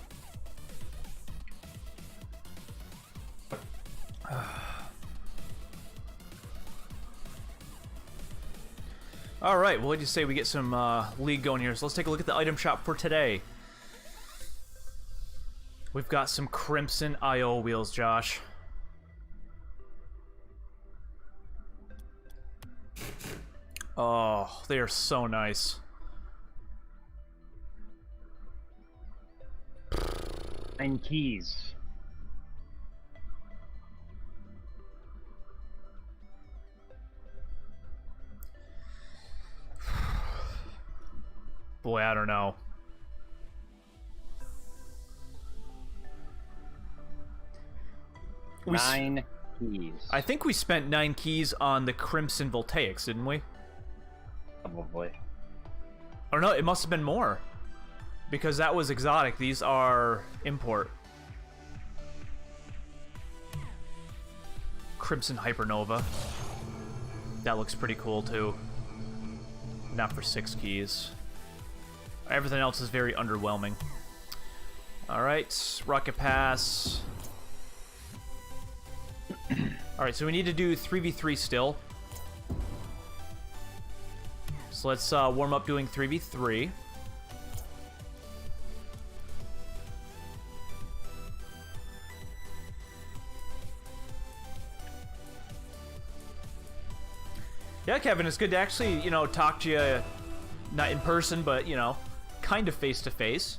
Alright, well, what do you say we get some league going here? So let's take a look at the item shop for today. We've got some Crimson IO wheels, Josh. Oh, they are so nice.
And keys.
Boy, I don't know.
Nine keys.
I think we spent 9 keys on the Crimson Voltaics, didn't we?
Probably.
Or no, it must have been more. Because that was exotic. These are import. Crimson Hypernova. That looks pretty cool, too. Not for 6 keys. Everything else is very underwhelming. Alright, Rocket Pass. Alright, so we need to do 3v3 still. So let's warm up doing 3v3. Yeah, Kevin, it's good to actually, talk to you, not in person, but, kind of face-to-face.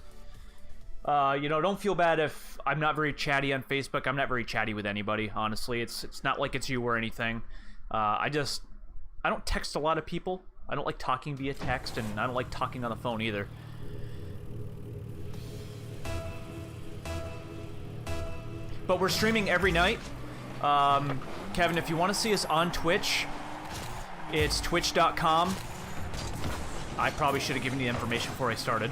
Don't feel bad if I'm not very chatty on Facebook. I'm not very chatty with anybody, honestly. It's not like it's you or anything. I don't text a lot of people. I don't like talking via text, and I don't like talking on the phone either. But we're streaming every night. Kevin, if you want to see us on Twitch, it's twitch.com. I probably should have given you the information before I started.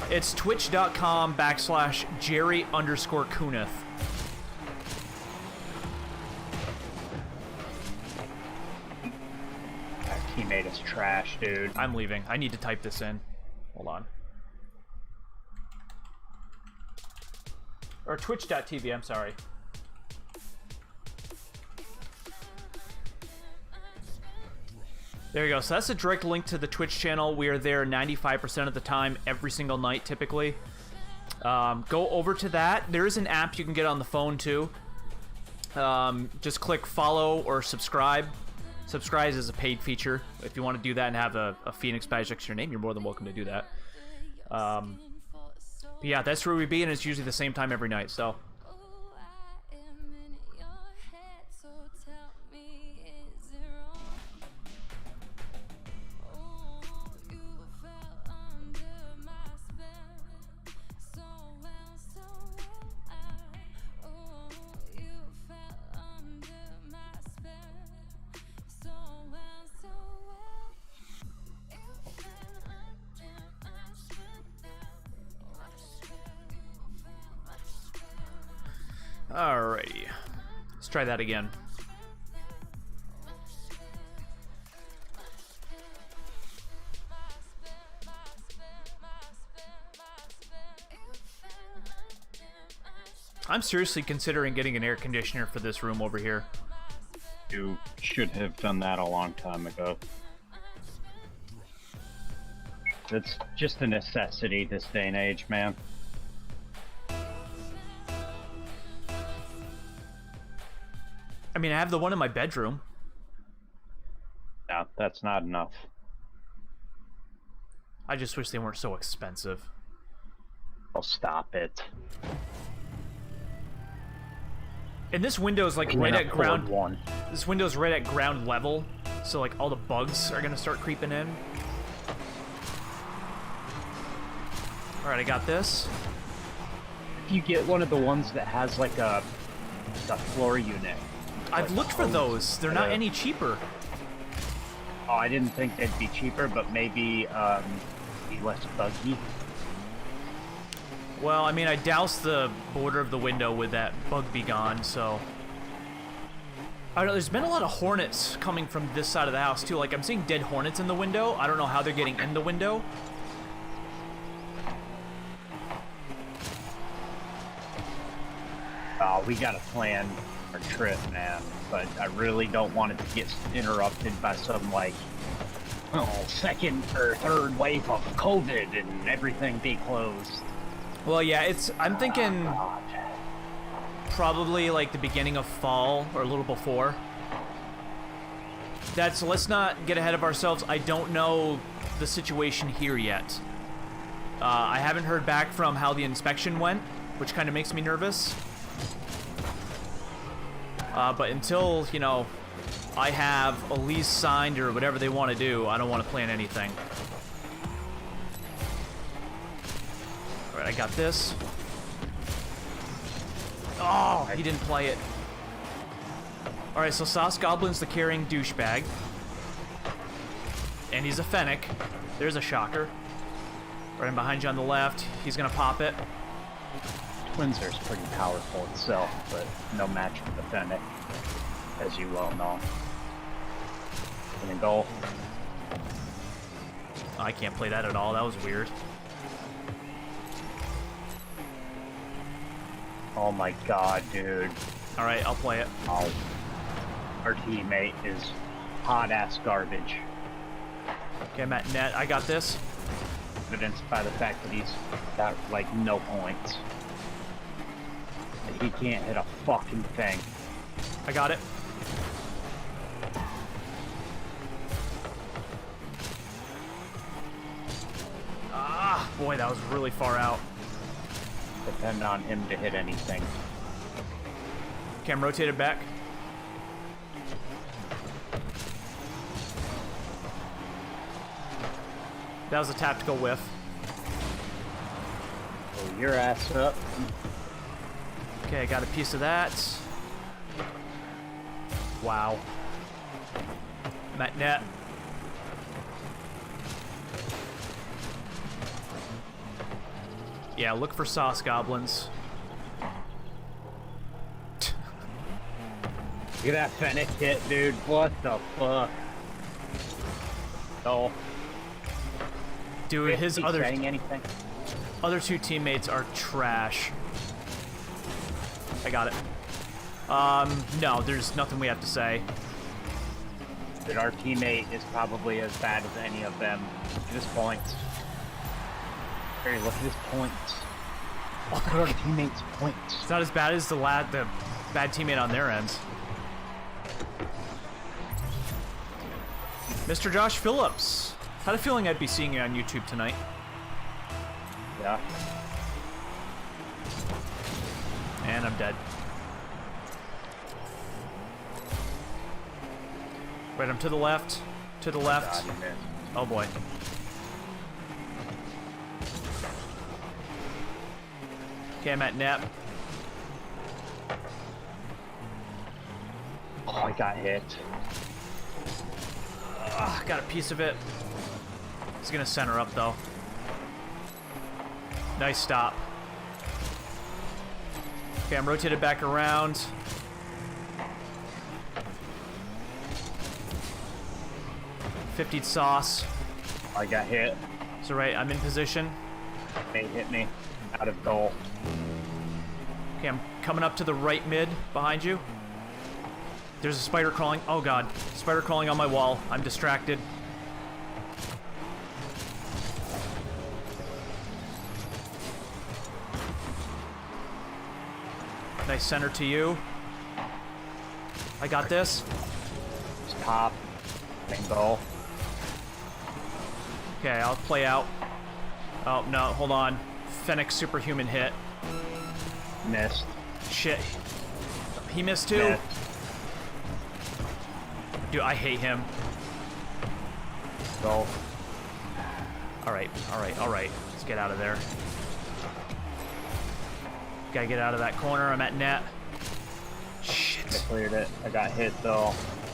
It's twitch.com/Jerry_Kunith.
is trash, dude.
I'm leaving. I need to type this in. Hold on. Or twitch.tv, I'm sorry. There you go. So that's a direct link to the Twitch channel. We are there 95% of the time, every single night, typically. Go over to that. There is an app you can get on the phone, too. Just click follow or subscribe. Subscribe is a paid feature. If you want to do that and have a Phoenix badge next to your name, you're more than welcome to do that. But yeah, that's where we be, and it's usually the same time every night, so... Alrighty. Let's try that again. I'm seriously considering getting an air conditioner for this room over here.
You should have done that a long time ago. It's just a necessity this day and age, man.
I mean, I have the one in my bedroom.
No, that's not enough.
I just wish they weren't so expensive.
Oh, stop it.
And this window's like
Can't
right at
afford
ground.
one.
This window's right at ground level, so like all the bugs are gonna start creeping in. All right, I got this.
If you get one of the ones that has like a floor unit.
I've looked for those. They're not any cheaper.
Oh, I didn't think they'd be cheaper, but maybe be less buggy.
Well, I mean, I doused the border of the window with that bug be gone, so... I don't know, there's been a lot of hornets coming from this side of the house, too. Like, I'm seeing dead hornets in the window. I don't know how they're getting in the window.
Oh, we gotta plan our trip, man. But I really don't want it to get interrupted by some, like, second or third wave of COVID and everything be closed.
Well, yeah, I'm thinking probably like the beginning of fall or a little before. Let's not get ahead of ourselves. I don't know the situation here yet. I haven't heard back from how the inspection went, which kind of makes me nervous. But until, you know, I have a lease signed or whatever they want to do, I don't want to plan anything. Alright, I got this. Oh, he didn't play it. Alright, so Sauce Goblin's the carrying douchebag. And he's a Fennec. There's a shocker. Right behind you on the left. He's gonna pop it.
Windsor's pretty powerful itself, but no match for the Fennec, as you well know. Gonna go.
Oh, I can't play that at all. That was weird.
Oh my god, dude.
Alright, I'll play it.
Oh. Our teammate is hot-ass garbage.
Okay, I'm at net. I got this.
Evidenced by the fact that he's got, like, no points. And he can't hit a fucking thing.
I got it. Ah, boy, that was really far out.
Depend on him to hit anything.
Okay, I'm rotated back. That was a tactical whiff.
Pull your ass up.
Okay, I got a piece of that. Wow. I'm at net. Yeah, look for sauce goblins.
Look at that Fennec hit, dude. What the fuck? So,
Dude, his
he
other
saying anything?
two teammates are trash. I got it. No, there's nothing we have to say.
That our teammate is probably as bad as any of them. Look at his points. Barry, look at his points. Look at our teammate's points.
It's not as bad as the bad teammate on their ends. Mr. Josh Phillips. Had a feeling I'd be seeing you on YouTube tonight.
Yeah.
And I'm dead. Wait, I'm to the left. To the left.
God, you missed.
Oh boy. Okay, I'm at net.
Oh, I got hit.
Got a piece of it. He's gonna center up though. Nice stop. Okay, I'm rotated back around. '50'd sauce.
I got hit.
So right, I'm in position.
They hit me. Out of goal.
Okay, I'm coming up to the right mid behind you. There's a spider crawling. Oh god. Spider crawling on my wall. I'm distracted. Nice center to you. I got this.
Top. Main goal.
Okay, I'll play out. Oh, no, hold on. Fennec superhuman hit.
Missed.
Shit. He missed too.
Missed.
Dude, I hate him.
Goal.
Alright, alright, alright. Let's get out of there. Gotta get out of that corner. I'm at net.
I
Shit.
cleared it. I got hit though.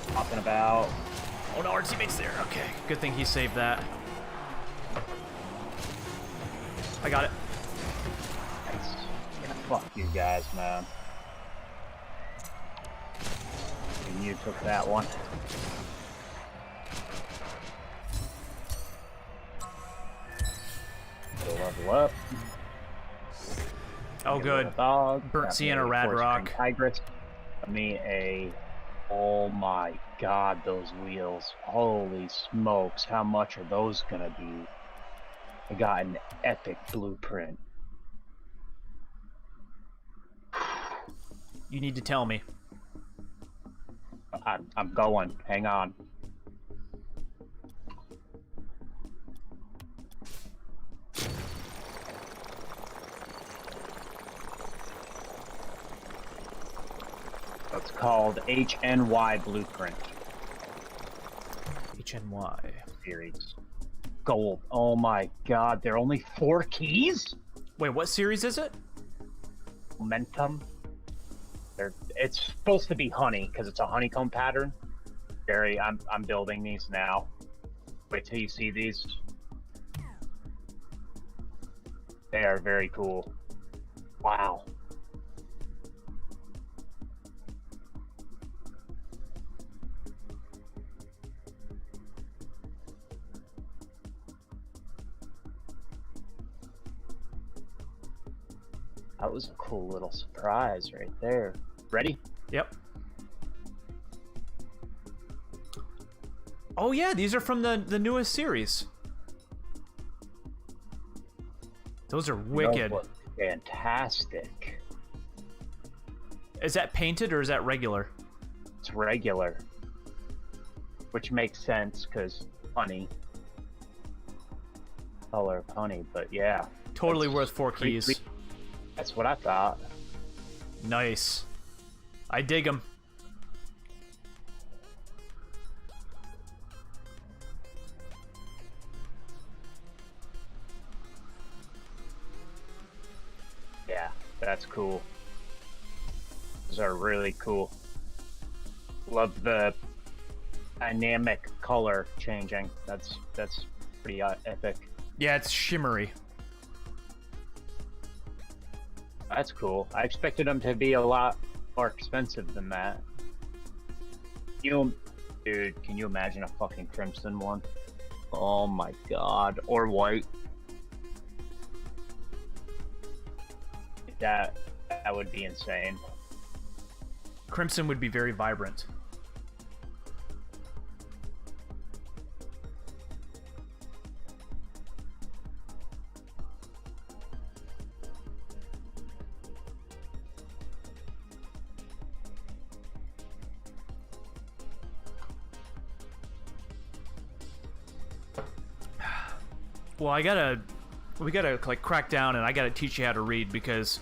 Hopping about.
Oh no, our teammate's there. Okay, good thing he saved that. I got it.
Nice. Yeah, fuck you guys, man. And you took that one. Level up.
Oh, good.
Dog.
Burnt
Got
Sienna
me a
Rad
four-string
Rock.
Tigress. Got me a. Oh my god, those wheels. Holy smokes, how much are those gonna be? I got an epic blueprint.
You need to tell me.
I'm going. Hang on. It's called HNY Blueprint
HNY.
series. Gold. Oh my god, there are only 4 keys?
Wait, what series is it?
Momentum. It's supposed to be honey because it's a honeycomb pattern. Barry, I'm building these now. Wait till you see these. They are very cool. Wow. That was a cool little surprise right there. Ready?
Yep. Oh yeah, these are from the newest series. Those are wicked.
Those look fantastic.
Is that painted or is that regular?
It's regular. Which makes sense because honey. Color of honey, but yeah.
Totally
That's
worth 4
pretty
keys.
sweet. That's what I thought.
Nice. I dig them.
Yeah, that's cool. Those are really cool. Love the dynamic color changing. That's pretty epic.
Yeah, it's shimmery.
That's cool. I expected them to be a lot more expensive than that. Dude, can you imagine a fucking crimson one? Oh my god. Or white. That would be insane.
Crimson would be very vibrant. Well, we gotta like crack down, and I gotta teach you how to read, because,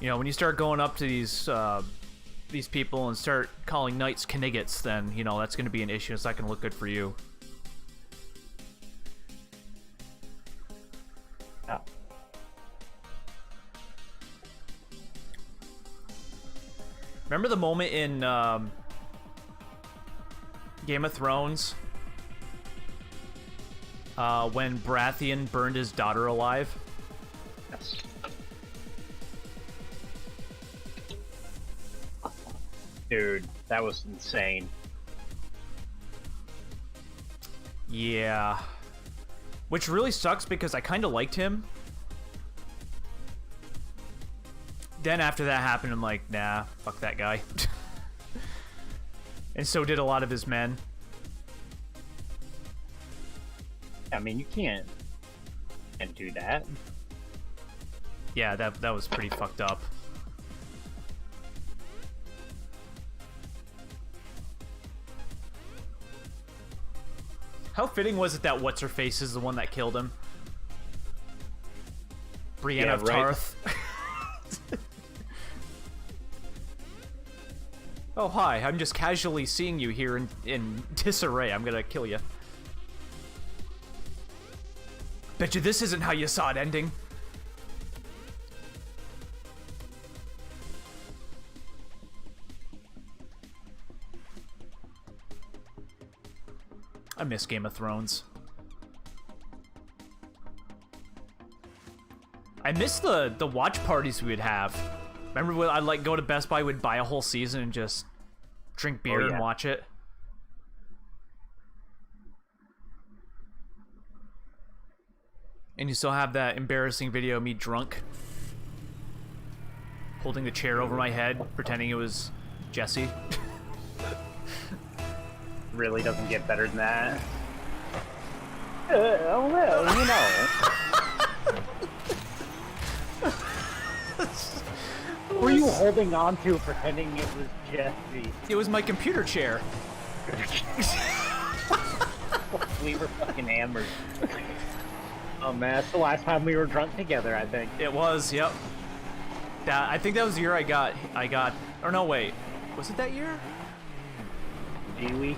you know, when you start going up to these people and start calling knights Kniggets, then, you know, that's gonna be an issue. It's not gonna look good for you.
Yeah.
Remember the moment in Game of Thrones when Baratheon burned his daughter alive?
Yes. Dude, that was insane.
Yeah. Which really sucks, because I kind of liked him. Then after that happened, I'm like, nah, fuck that guy. And so did a lot of his men.
I mean, you can't do that.
Yeah, that was pretty fucked up. How fitting was it that What's-Her-Face is the one that killed him? Brienne
Yeah,
of
right.
Tarth. Oh, hi, I'm just casually seeing you here in disarray. I'm gonna kill you. Bet you this isn't how you saw it ending. I miss Game of Thrones. I miss the watch parties we would have. Remember when I'd like go to Best Buy, would buy a whole season and just drink beer and watch it? And you still have that embarrassing video of me drunk, holding the chair over my head, pretending it was Jesse.
Really doesn't get better than that. Oh well, you know. Were you holding on to pretending it was Jesse?
It was my computer chair.
We were fucking hammered. Oh man, that's the last time we were drunk together, I think.
It was, yep. I think that was the year I got, or no, wait. Was it that year?
Did we?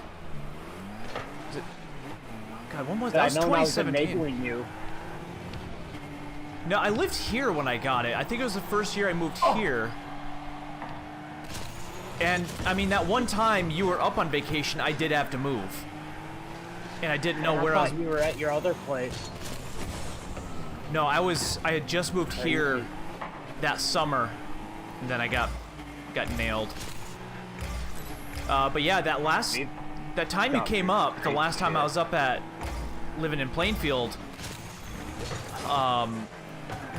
God, when was that? That was
I know I was
2017.
enabling you.
No, I lived here when I got it. I think it was the first year I moved here. And, I mean, that one time you were up on vacation, I did have to move. And I didn't know where I was.
You were at your other place.
No, I had just moved here that summer, and then I got nailed. But yeah, that time you came up, the last time I was up at living in Plainfield,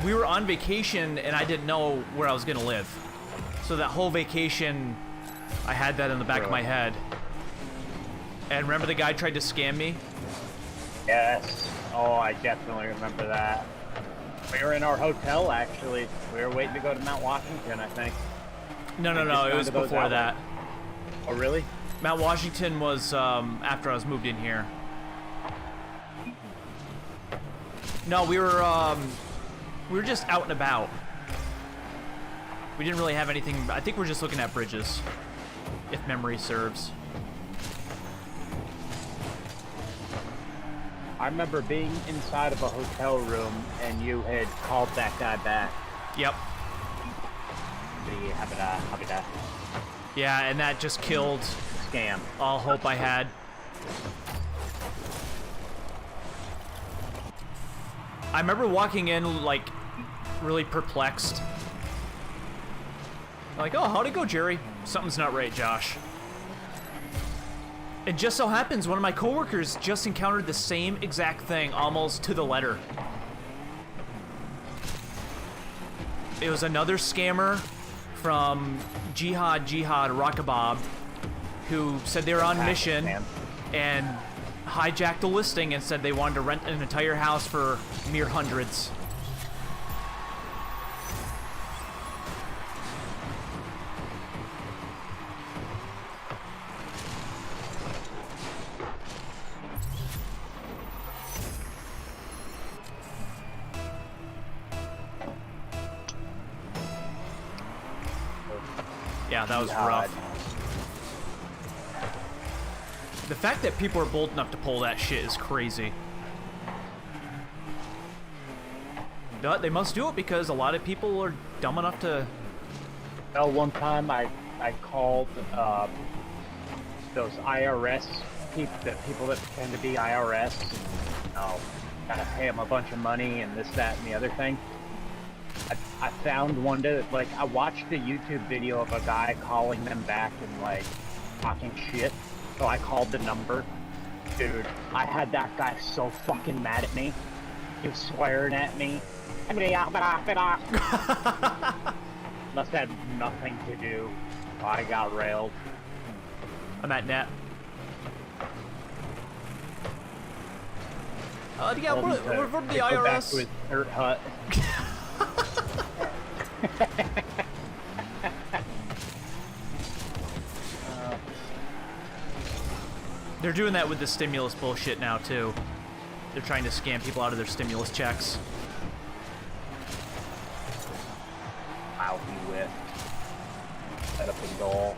we were on vacation and I didn't know where I was gonna live. So that whole vacation, I had that in the back of my head. And remember the guy tried to scam me?
Yes. Oh, I definitely remember that. We were in our hotel, actually. We were waiting to go to Mount Washington, I think.
No, it was before that.
Oh, really?
Mount Washington was after I was moved in here. No, we were just out and about. We didn't really have anything. I think we're just looking at bridges, if memory serves.
I remember being inside of a hotel room and you had called that guy back.
Yep.
The
Yeah, and that just killed
scam.
all hope I had. I remember walking in, like, really perplexed. Like, oh, how'd it go, Jerry? Something's not right, Josh. It just so happens one of my coworkers just encountered the same exact thing, almost to the letter. It was another scammer from Jihad Rockabob who said they were on mission and hijacked a listing and said they wanted to rent an entire house for mere hundreds. Yeah, that was rough. The fact that people are bold enough to pull that shit is crazy. But they must do it because a lot of people are dumb enough to...
Well, one time I called those IRS people, the people that pretend to be IRS, and gotta pay them a bunch of money and this, that, and the other thing. I found one that, like, I watched a YouTube video of a guy calling them back and, like, talking shit. So I called the number. Dude, I had that guy so fucking mad at me. He was swearing at me. Must have nothing to do. I got railed.
I'm at net. Yeah, we're from the IRS.
Back to his dirt hut.
They're doing that with the stimulus bullshit now, too. They're trying to scam people out of their stimulus checks.
Wow, he whiffed. Set up a goal.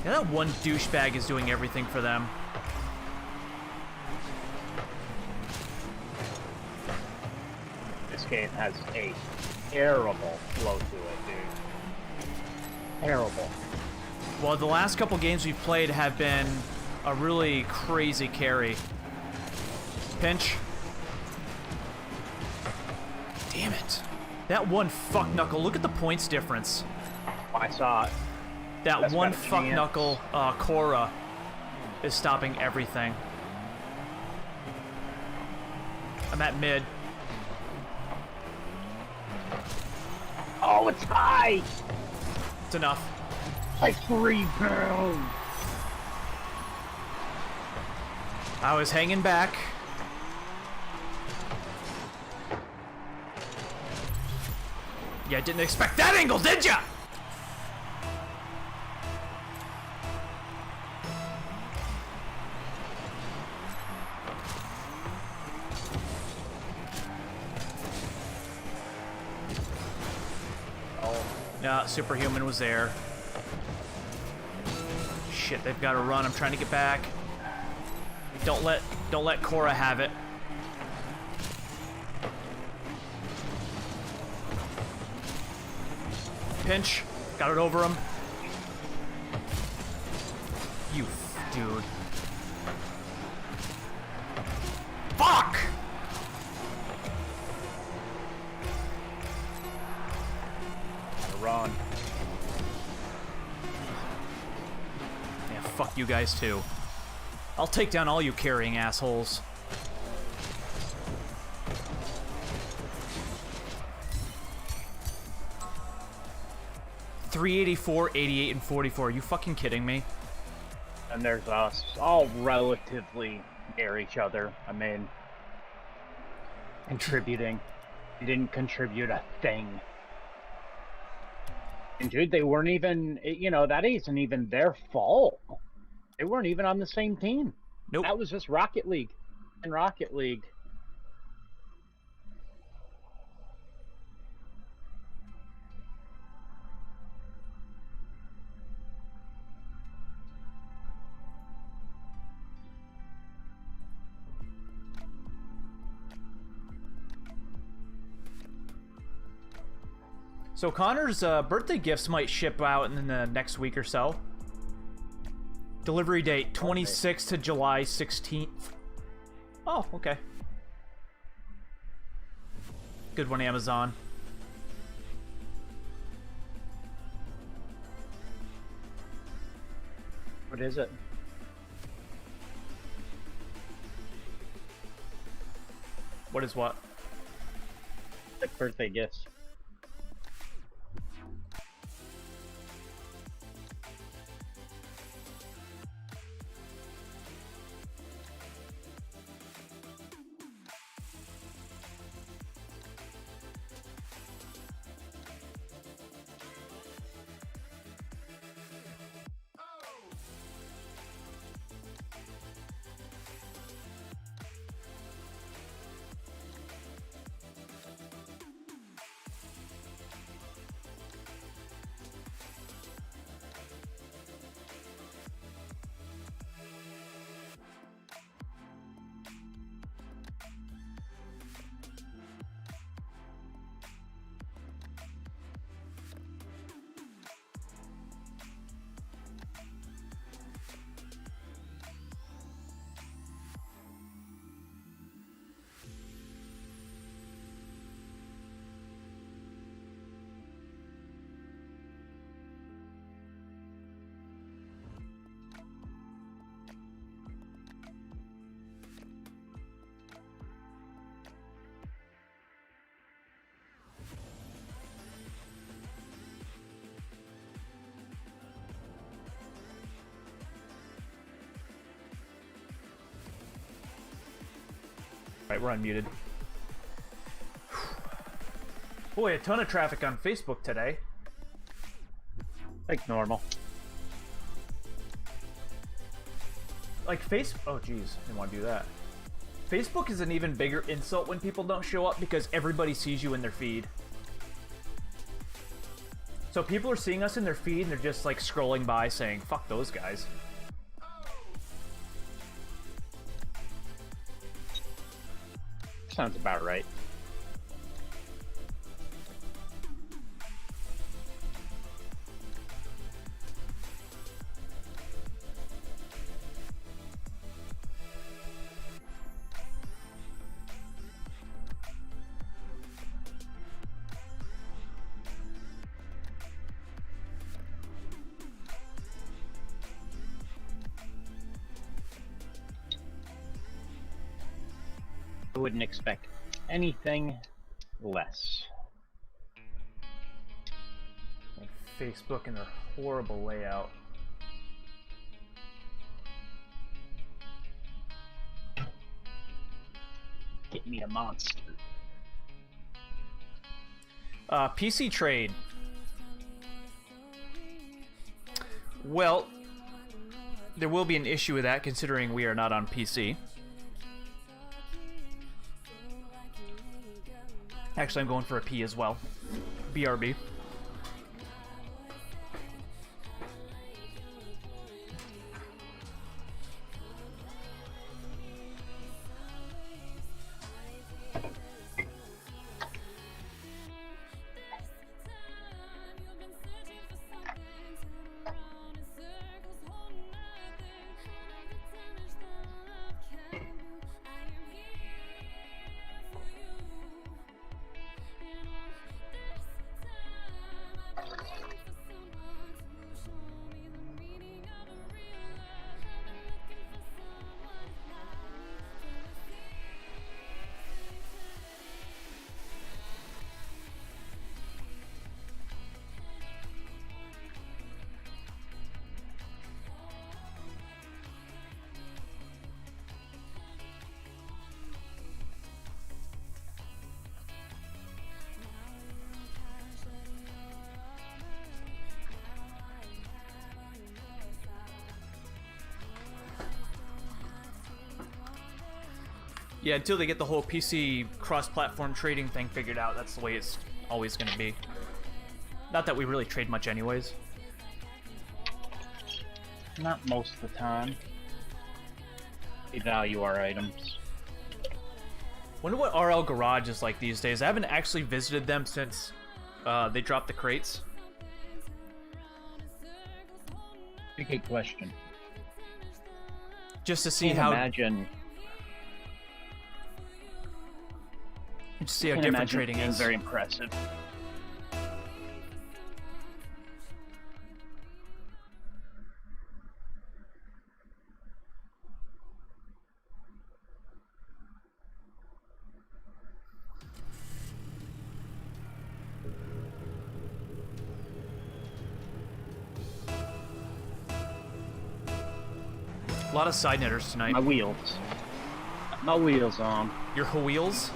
Yeah, that one douchebag is doing everything for them.
This game has a terrible flow to it, dude. Terrible.
Well, the last couple games we've played have been a really crazy carry. Pinch. Damn it. That one fuck knuckle. Look at the points difference.
I saw it.
That
That's
one
got a
fuck
chance.
knuckle Korra is stopping everything. I'm at mid.
Oh, it's high!
It's enough.
Like 3 pounds!
I was hanging back. Yeah, didn't expect that angle, did ya? Yeah, Superhuman was there. Shit, they've got to run. I'm trying to get back. Don't let Korra have it. Pinch. Got it over him. You dude. Fuck!
Run.
Yeah, fuck you guys too. I'll take down all you carrying assholes. .384, 88, and 44. Are you fucking kidding me?
And there's us, all relatively near each other. I mean, contributing. You didn't contribute a thing. And dude, they weren't even, that isn't even their fault. They weren't even on the same team.
Nope.
That was just Rocket League. And Rocket League.
So Connor's birthday gifts might ship out in the next week or so. Delivery date 26th to July 16th. Oh, okay. Good one, Amazon.
What is it?
What is what?
Like birthday gifts.
Right, we're unmuted. Boy, a ton of traffic on Facebook today.
Like normal.
Like oh geez, I didn't want to do that. Facebook is an even bigger insult when people don't show up because everybody sees you in their feed. So people are seeing us in their feed and they're just like scrolling by saying, fuck those guys.
Sounds about right. I wouldn't expect anything less.
Facebook and their horrible layout.
Get me a monster.
PC trade. Well, there will be an issue with that considering we are not on PC. Actually, I'm going for a P as well. BRB. Yeah, until they get the whole PC cross-platform trading thing figured out, that's the way it's always going to be. Not that we really trade much anyways.
Not most of the time. We value our items.
Wonder what RL Garage is like these days. I haven't actually visited them since they dropped the crates.
Good question.
Just to see
Can't
how...
imagine.
Just see how
Can't
different
imagine
trading
being
is.
very impressive.
A lot of side netters tonight.
My wheels. My wheels on.
Your wheels?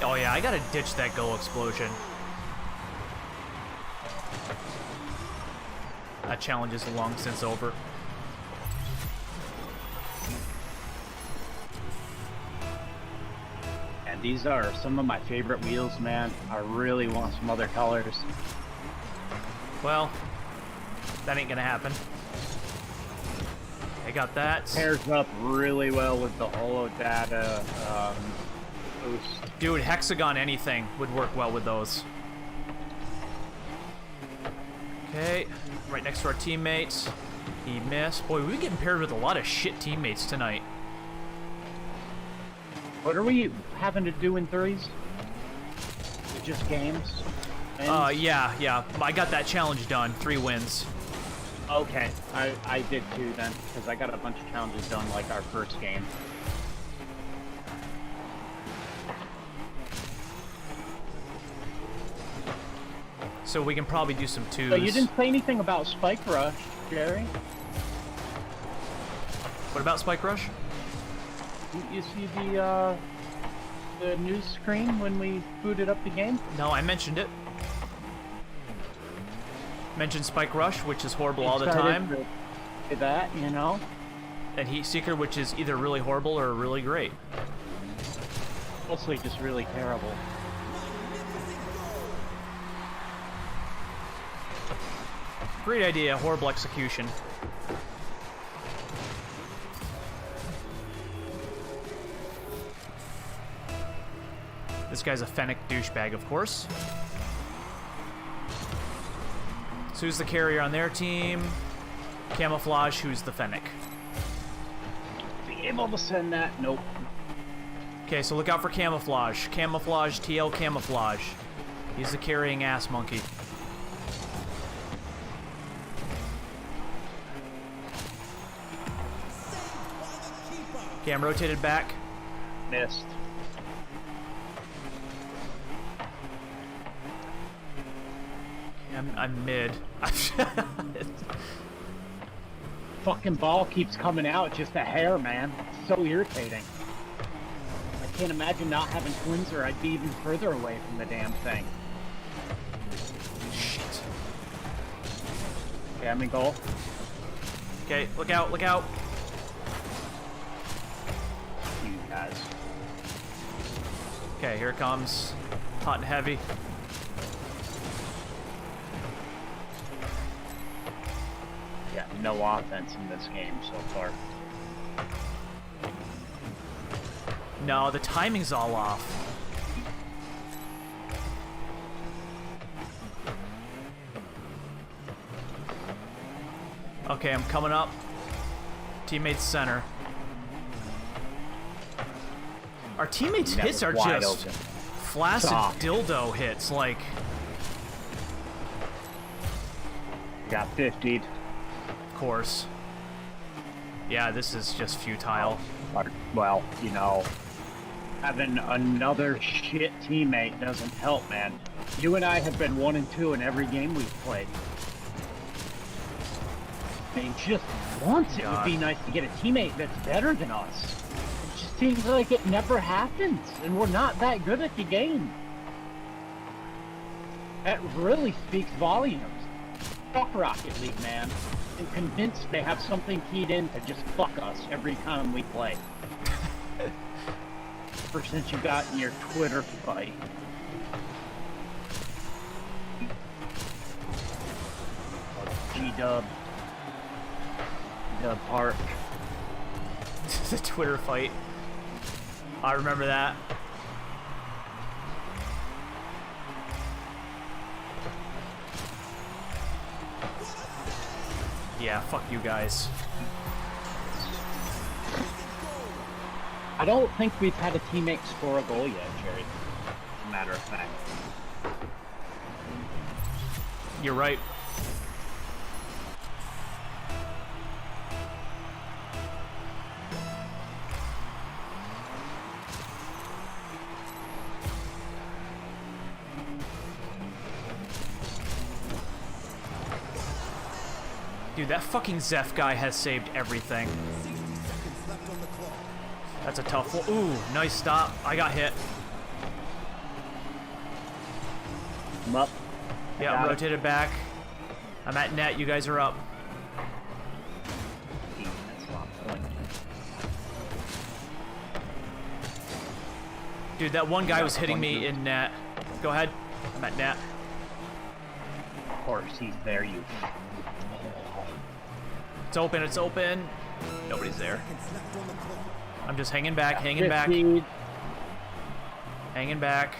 Oh yeah, I gotta ditch that goal explosion. That challenge is long since over.
And these are some of my favorite wheels, man. I really want some other colors.
Well, that ain't gonna happen. I got that.
Pairs up really well with the holo data boost.
Dude, hexagon anything would work well with those. Okay, right next to our teammates. He missed. Boy, we're getting paired with a lot of shit teammates tonight.
What are we having to do in threes? Just games? Wins?
Yeah. I got that challenge done. 3 wins.
Okay, I did too then, because I got a bunch of challenges done like our first game.
So we can probably do some 2s.
So you didn't say anything about Spike Rush, Jerry?
What about Spike Rush?
You see the news screen when we booted up the game?
No, I mentioned it. Mentioned Spike Rush, which is horrible all the
Excited
time.
to that, you know?
And Heat Seeker, which is either really horrible or really great.
Mostly just really terrible.
Great idea, horrible execution. This guy's a Fennec douchebag, of course. So who's the carrier on their team? Camouflage, who's the Fennec?
Be able to send that? Nope.
Okay, so look out for Camouflage. Camouflage, TL Camouflage. He's the carrying ass monkey. Okay, I'm rotated back.
Missed.
I'm mid.
Fucking ball keeps coming out just a hair, man. It's so irritating. I can't imagine not having twins or I'd be even further away from the damn thing.
Shit.
Okay, I'm in goal.
Okay, look out, look out.
You guys.
Okay, here it comes. Hot and heavy.
Yeah, no offense in this game so far.
No, the timing's all off. Okay, I'm coming up. Teammates center. Our teammates'
That
hits
was
are
wide
just
open.
flaccid
Soft.
dildo hits, like...
Got 50'd.
Of course. Yeah, this is just futile.
Well, you know, having another shit teammate doesn't help, man. You and I have been 1 and 2 in every game we've played. I mean, just once it would be nice to get a teammate that's better than us. It just seems like it never happens, and we're not that good at the game. That really speaks volumes. Fuck Rocket League, man. I'm convinced they have something keyed in to just fuck us every time we play. Ever since you got in your Twitter fight. G-Dub. Dub Park.
The Twitter fight. I remember that. Yeah, fuck you guys.
I don't think we've had a teammate score a goal yet, Jerry. As a matter of fact.
You're right. Dude, that fucking Zeph guy has saved everything. That's a tough one. Ooh, nice stop. I got hit.
I'm up.
Yeah, I'm rotated back. I'm at net. You guys are up.
That's a lot of point.
Dude, that one guy was hitting me in net. Go ahead. I'm at net.
Of course, he's there, you.
It's open. It's open. Nobody's there. I'm just hanging back. Hanging back.
Proceed.
Hanging back.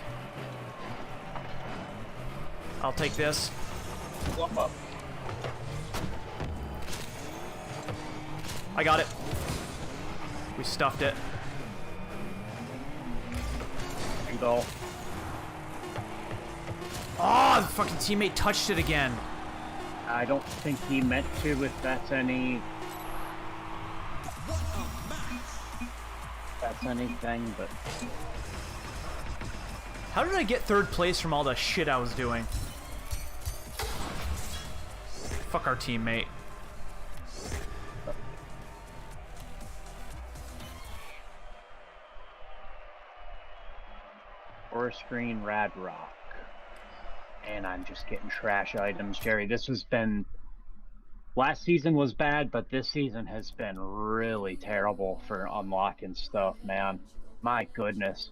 I'll take this.
I'm up.
I got it. We stuffed it.
And go.
Oh, the fucking teammate touched it again.
I don't think he meant to, if that's any... That's anything, but...
How did I get third place from all the shit I was doing? Fuck our teammate.
Forest Green, Rad Rock. And I'm just getting trash items, Jerry. This has been... Last season was bad, but this season has been really terrible for unlocking stuff, man. My goodness.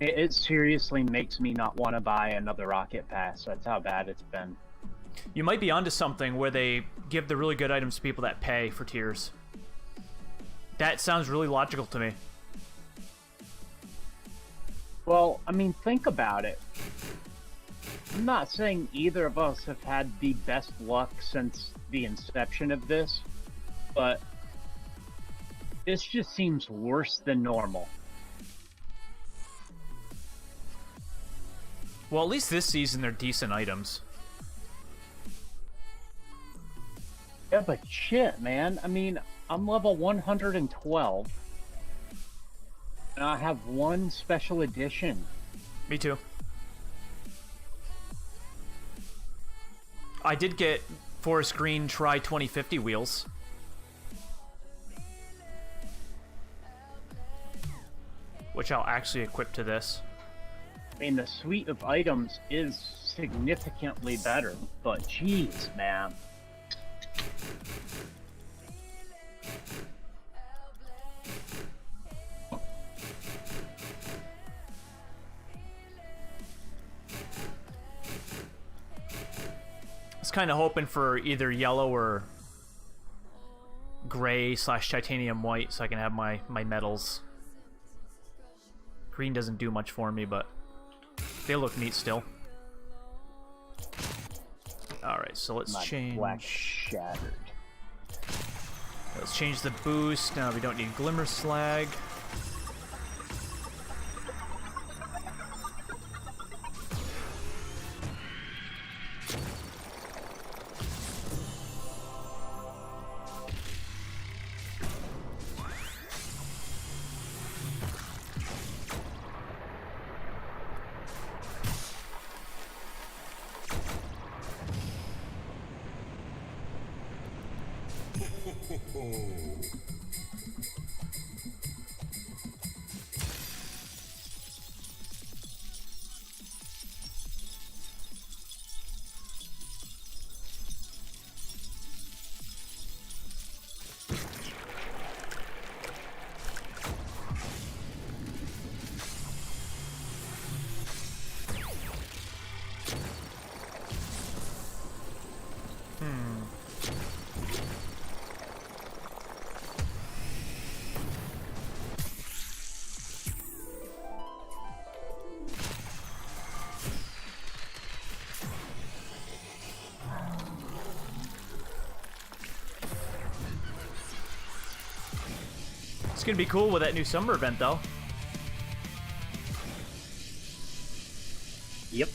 It seriously makes me not want to buy another Rocket Pass. That's how bad it's been.
You might be onto something where they give the really good items to people that pay for tiers. That sounds really logical to me.
Well, I mean, think about it. I'm not saying either of us have had the best luck since the inception of this, but this just seems worse than normal.
Well, at least this season they're decent items.
Yeah, but shit, man. I mean, I'm level 112, and I have one special edition.
Me too. I did get Forest Green Try 2050 wheels. Which I'll actually equip to this.
I mean, the suite of items is significantly better, but jeez, man.
I was kind of hoping for either yellow or gray / titanium white so I can have my medals. Green doesn't do much for me, but they look neat still. Alright, so let's
My
change.
black shattered.
Let's change the boost. Now we don't need Glimmer Slag. It's gonna be cool with that new summer event, though.
Yep.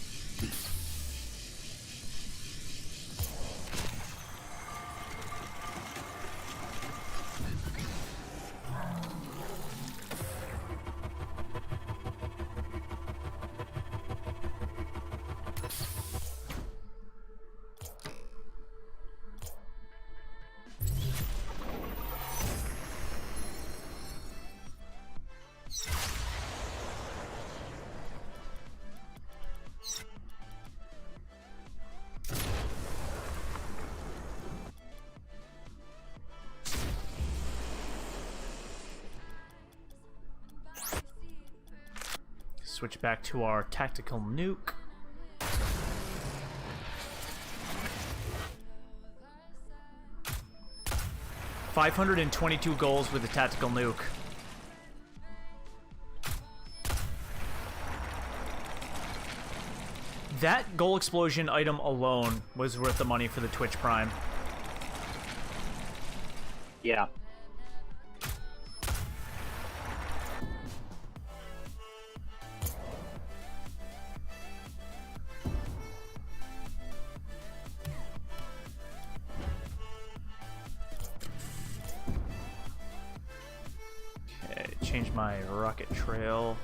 switch back to our tactical nuke. $522 goals with the tactical nuke. That goal explosion item alone was worth the money for the Twitch Prime.
Yeah.
Okay, change my rocket trail.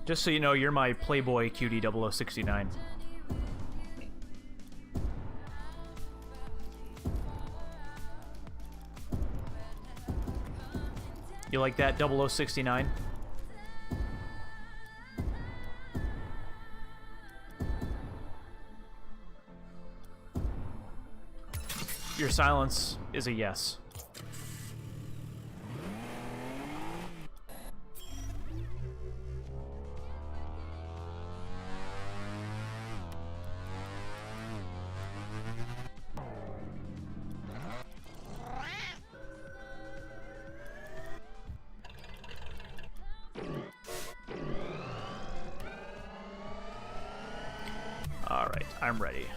Just so you know, you're my Playboy cutie 0069. You like that, 0069? Your silence is a yes. Alright, I'm ready.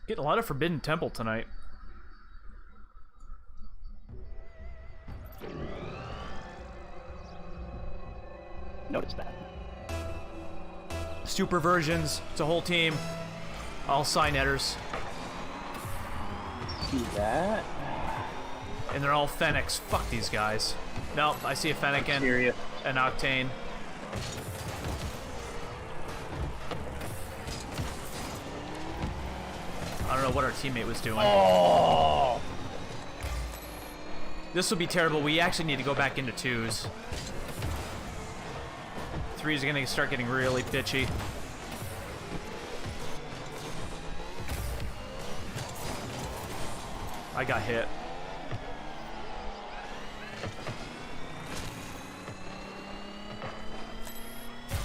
Getting a lot of Forbidden Temple tonight.
Notice that.
Super versions, it's a whole team. All Signetters.
See that?
And they're all Fennecs. Fuck these guys. Nope, I see a Fennec and
Serious.
an Octane. I don't know what our teammate was doing.
Oh!
This will be terrible. We actually need to go back into twos. Threes are going to start getting really bitchy. I got hit.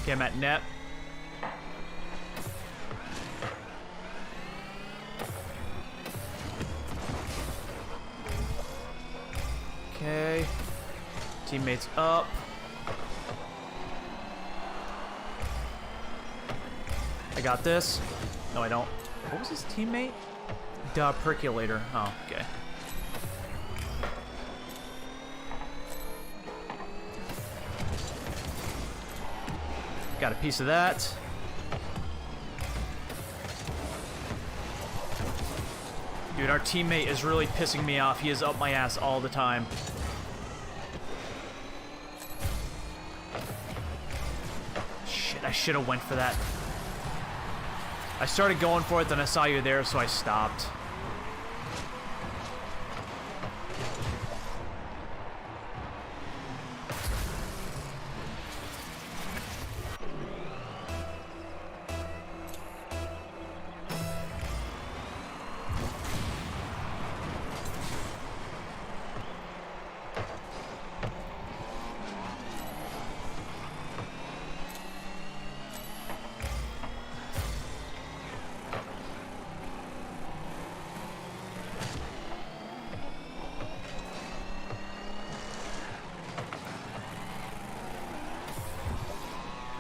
Okay, I'm at net. Okay. Teammates up. I got this. No, I don't. What was his teammate? Duh, Percolator. Oh, okay. Got a piece of that. Dude, our teammate is really pissing me off. He is up my ass all the time. Shit, I should have went for that. I started going for it, then I saw you there, so I stopped.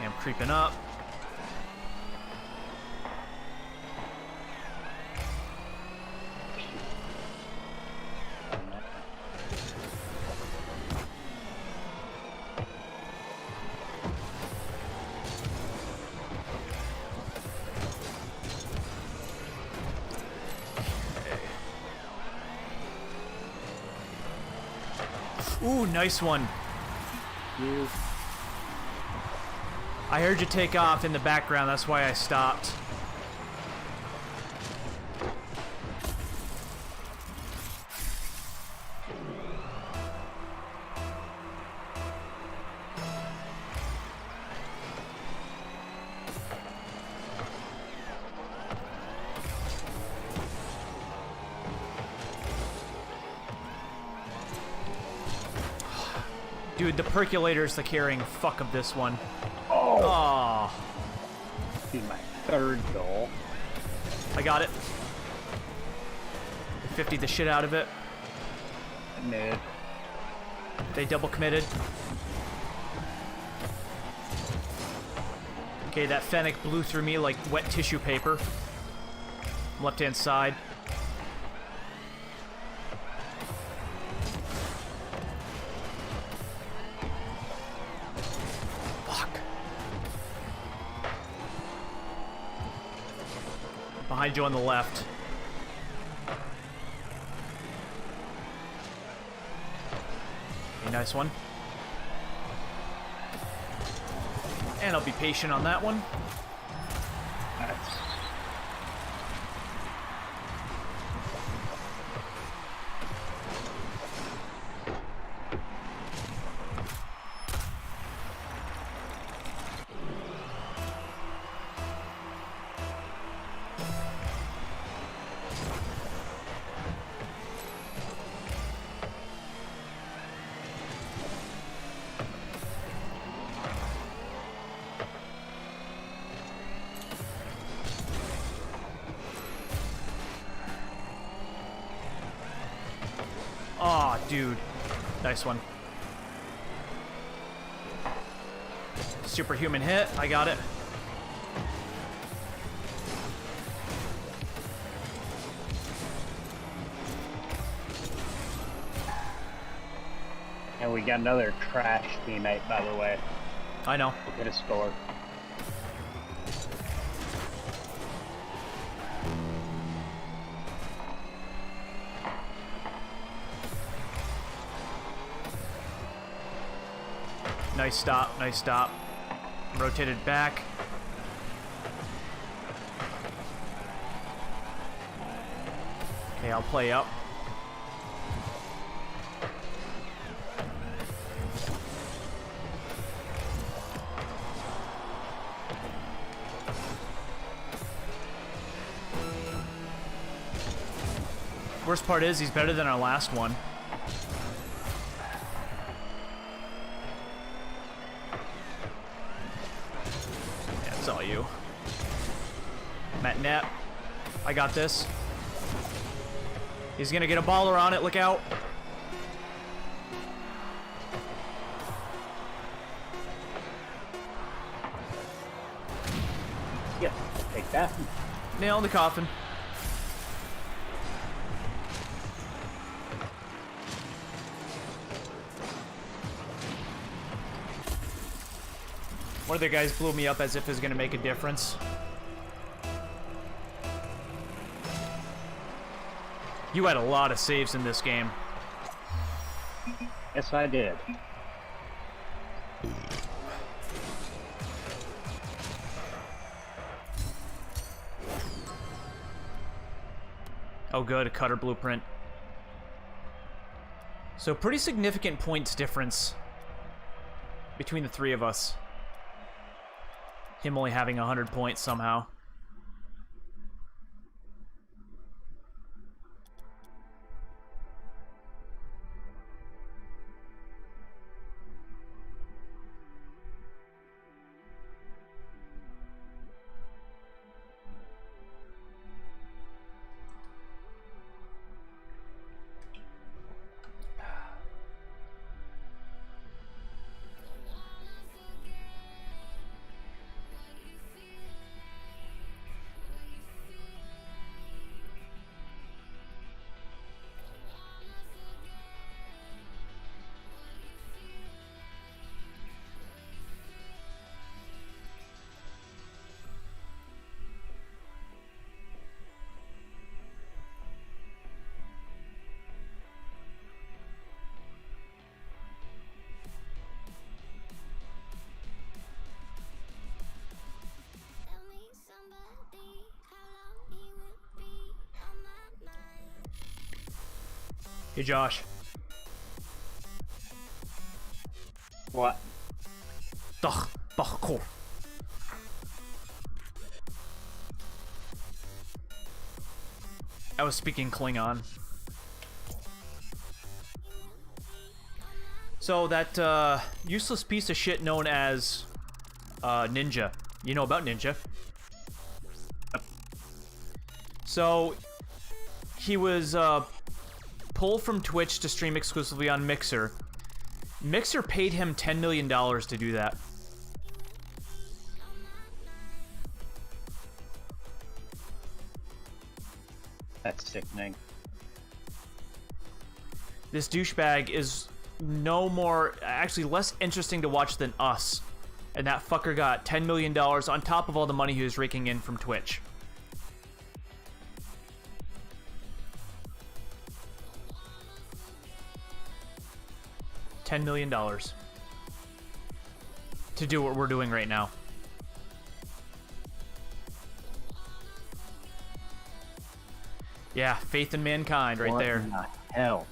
I'm creeping up. Ooh, nice one.
You.
I heard you take off in the background, that's why I stopped. Dude, the percolator's the carrying fuck of this one.
Oh!
Aw.
Be my third goal.
I got it. 50 the shit out of it.
Mid.
They double committed. Okay, that Fennec blew through me like wet tissue paper. Left hand side. Fuck. Behind you on the left. A nice one. And I'll be patient on that one.
Nice.
Aw, dude. Nice one. Superhuman hit. I got it.
And we got another trash teammate, by the way.
I know.
Get a score.
Nice stop. Nice stop. Rotated back. Okay, I'll play up. Worst part is he's better than our last one. Yeah, it's all you. Matt Net. I got this. He's gonna get a baller on it, look out.
Yeah, take that.
Nail in the coffin. One of the guys blew me up as if it was gonna make a difference. You had a lot of saves in this game.
Yes, I did.
Oh good, a cutter blueprint. So pretty significant points difference between the three of us. Him only having 100 points somehow. Hey, Josh.
What?
Dag, cool. I was speaking Klingon. So that useless piece of shit known as Ninja. You know about Ninja. So he was pulled from Twitch to stream exclusively on Mixer. Mixer paid him $10 million to do that.
That's sickening.
This douchebag is no more, actually less interesting to watch than us. And that fucker got $10 million on top of all the money he was raking in from Twitch. $10 million to do what we're doing right now. Yeah, faith in mankind right
What
there.
in the hell?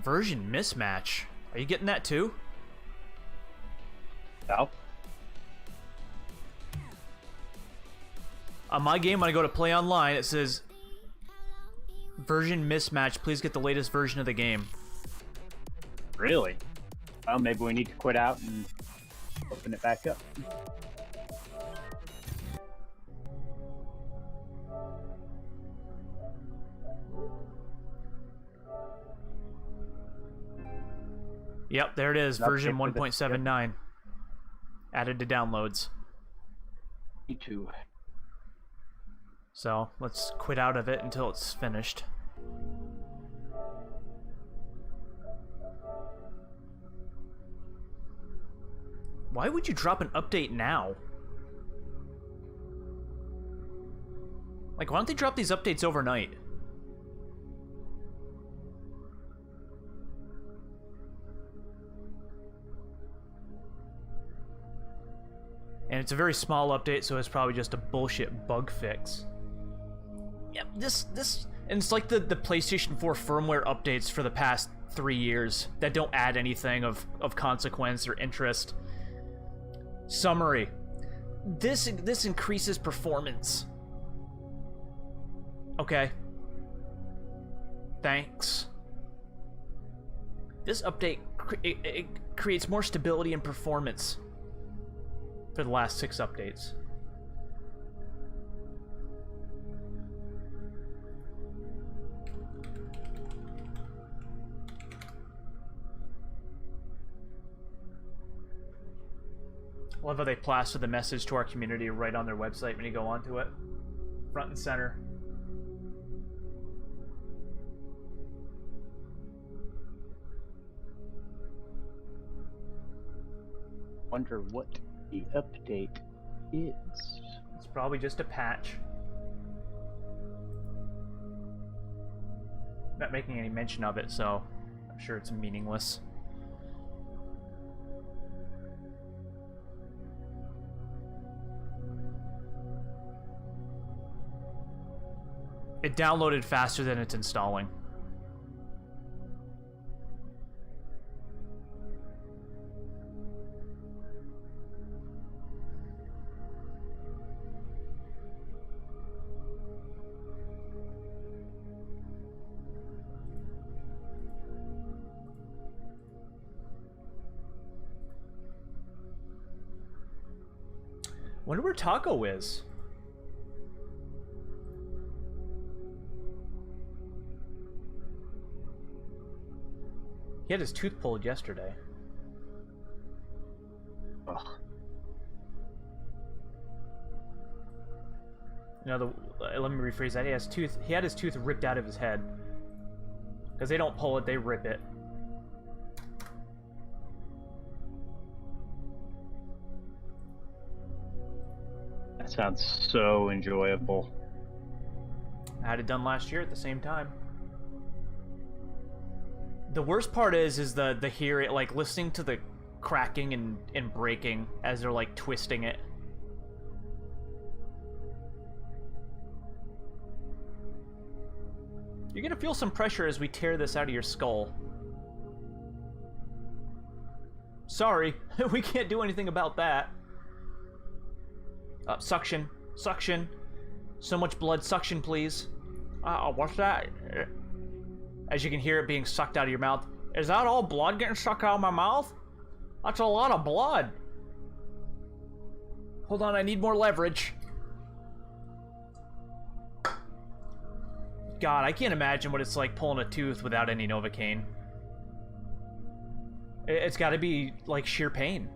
Version mismatch. Are you getting that too?
No.
On my game, when I go to play online, it says version mismatch. Please get the latest version of the game.
Really? Well, maybe we need to quit out and open it back up.
Yep, there it is.
Nope,
Version
yep,
1.79. Added to downloads.
Me too.
So let's quit out of it until it's finished. Why would you drop an update now? Like, why don't they drop these updates overnight? And it's a very small update, so it's probably just a bullshit bug fix. Yep, and it's like the PlayStation 4 firmware updates for the past 3 years that don't add anything of consequence or interest. Summary. This increases performance. Okay. Thanks. This update it creates more stability and performance for the last 6 updates. I love how they plaster the message to our community right on their website when you go onto it. Front and center.
Wonder what the update is.
It's probably just a patch. Not making any mention of it, so I'm sure it's meaningless. It downloaded faster than it's installing. Wonder where Taco is. He had his tooth pulled yesterday.
Ugh.
No, let me rephrase that. He had his tooth ripped out of his head. Because they don't pull it, they rip it.
That sounds so enjoyable.
I had it done last year at the same time. The worst part is the hearing, like listening to the cracking and breaking as they're like twisting it. You're gonna feel some pressure as we tear this out of your skull. Sorry, we can't do anything about that. Suction. Suction. So much blood. Suction, please. What's that? As you can hear it being sucked out of your mouth. Is that all blood getting sucked out of my mouth? That's a lot of blood. Hold on, I need more leverage. God, I can't imagine what it's like pulling a tooth without any Novocaine. It's gotta be, like, sheer pain.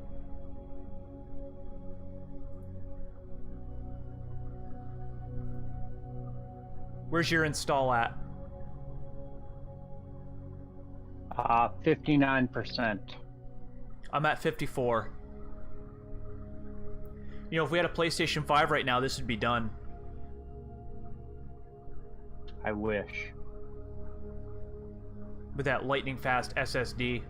Where's your install at?
59%.
I'm at 54. You know, if we had a PlayStation 5 right now, this would be done.
I wish.
With that lightning fast SSD.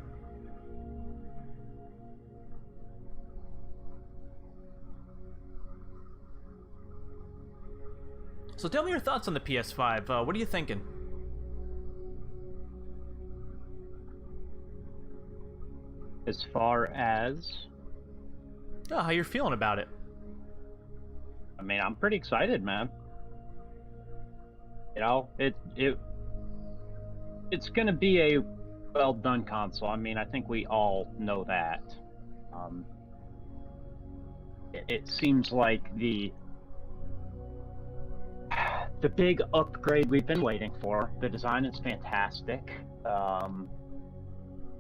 So tell me your thoughts on the PS5. What are you thinking?
As far as,
Oh, how you're feeling about it?
I mean, I'm pretty excited, man. You know, it's gonna be a well done console. I mean, I think we all know that. It seems like the big upgrade we've been waiting for. The design is fantastic.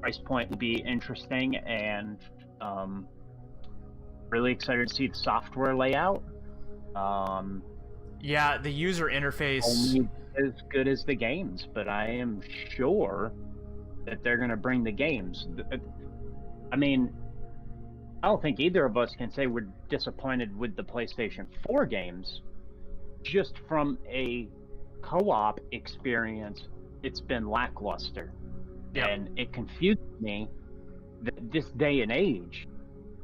Price point will be interesting, and really excited to see the software layout.
Yeah, the user interface.
Only as good as the games, but I am sure that they're going to bring the games. I mean, I don't think either of us can say we're disappointed with the PlayStation 4 games. Just from a co-op experience, it's been lackluster.
Yep.
And it confused me that this day and age,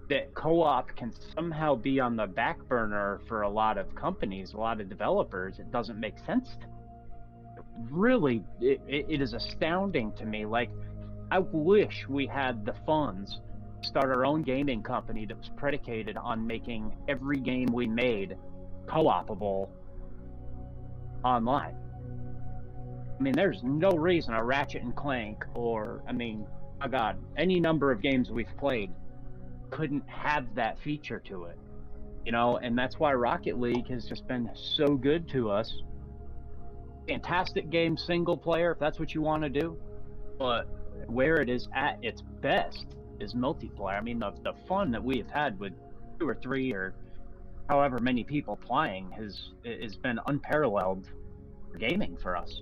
that co-op can somehow be on the back burner for a lot of companies, a lot of developers. It doesn't make sense to me. Really, it is astounding to me. Like, I wish we had the funds to start our own gaming company that was predicated on making every game we made co-opable online. I mean, there's no reason a Ratchet and Clank, or, I mean, my God, any number of games we've played couldn't have that feature to it, you know. And that's why Rocket League has just been so good to us. Fantastic game, single player, if that's what you want to do, but where it is at its best is multiplayer. I mean, the fun that we have had with 2 or 3 or however many people playing has been unparalleled gaming for us.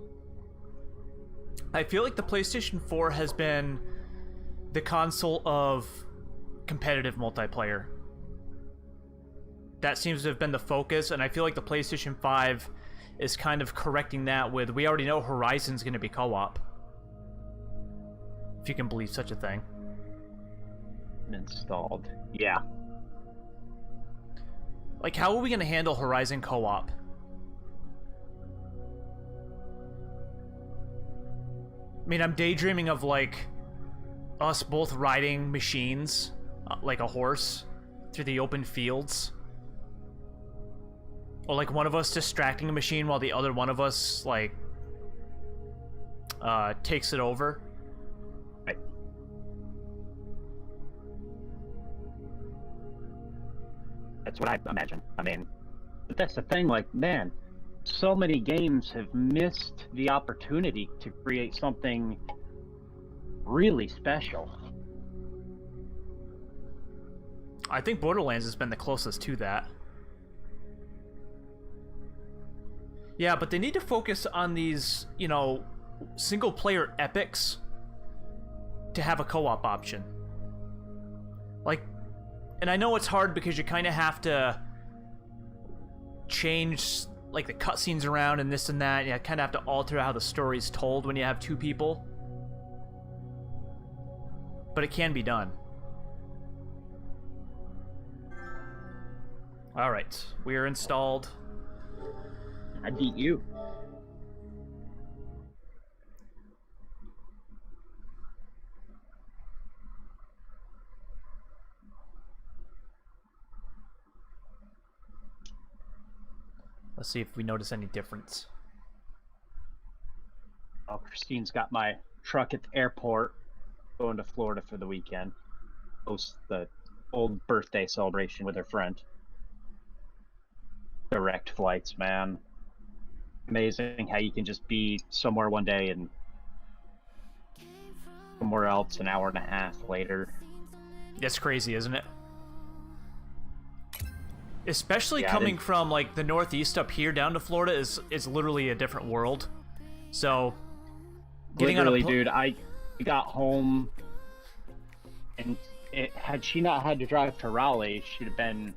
I feel like the PlayStation 4 has been the console of competitive multiplayer. That seems to have been the focus, and I feel like the PlayStation 5 is kind of correcting that with, we already know Horizon's going to be co-op. If you can believe such a thing.
Installed. Yeah.
Like, how are we going to handle Horizon co-op? I mean, I'm daydreaming of, like, us both riding machines, like a horse, through the open fields. Or, like, one of us distracting a machine while the other one of us, like, takes it over.
Right. That's what I imagine. I mean, but that's the thing, like, man, so many games have missed the opportunity to create something really special.
I think Borderlands has been the closest to that. Yeah, but they need to focus on these, you know, single-player epics to have a co-op option. Like, and I know it's hard because you kind of have to change, like, the cutscenes around and this and that. You kind of have to alter how the story's told when you have 2 people. But it can be done. Alright, we are installed.
I beat you.
Let's see if we notice any difference.
Oh, Christine's got my truck at the airport, going to Florida for the weekend. Host the old birthday celebration with her friend. Direct flights, man. Amazing how you can just be somewhere one day and somewhere else an hour and a half later.
That's crazy, isn't it? Especially
Yeah,
coming from like the Northeast up here down to Florida is literally a different world. So getting
Literally,
on a
dude, I got home and had she not had to drive to Raleigh, she'd have been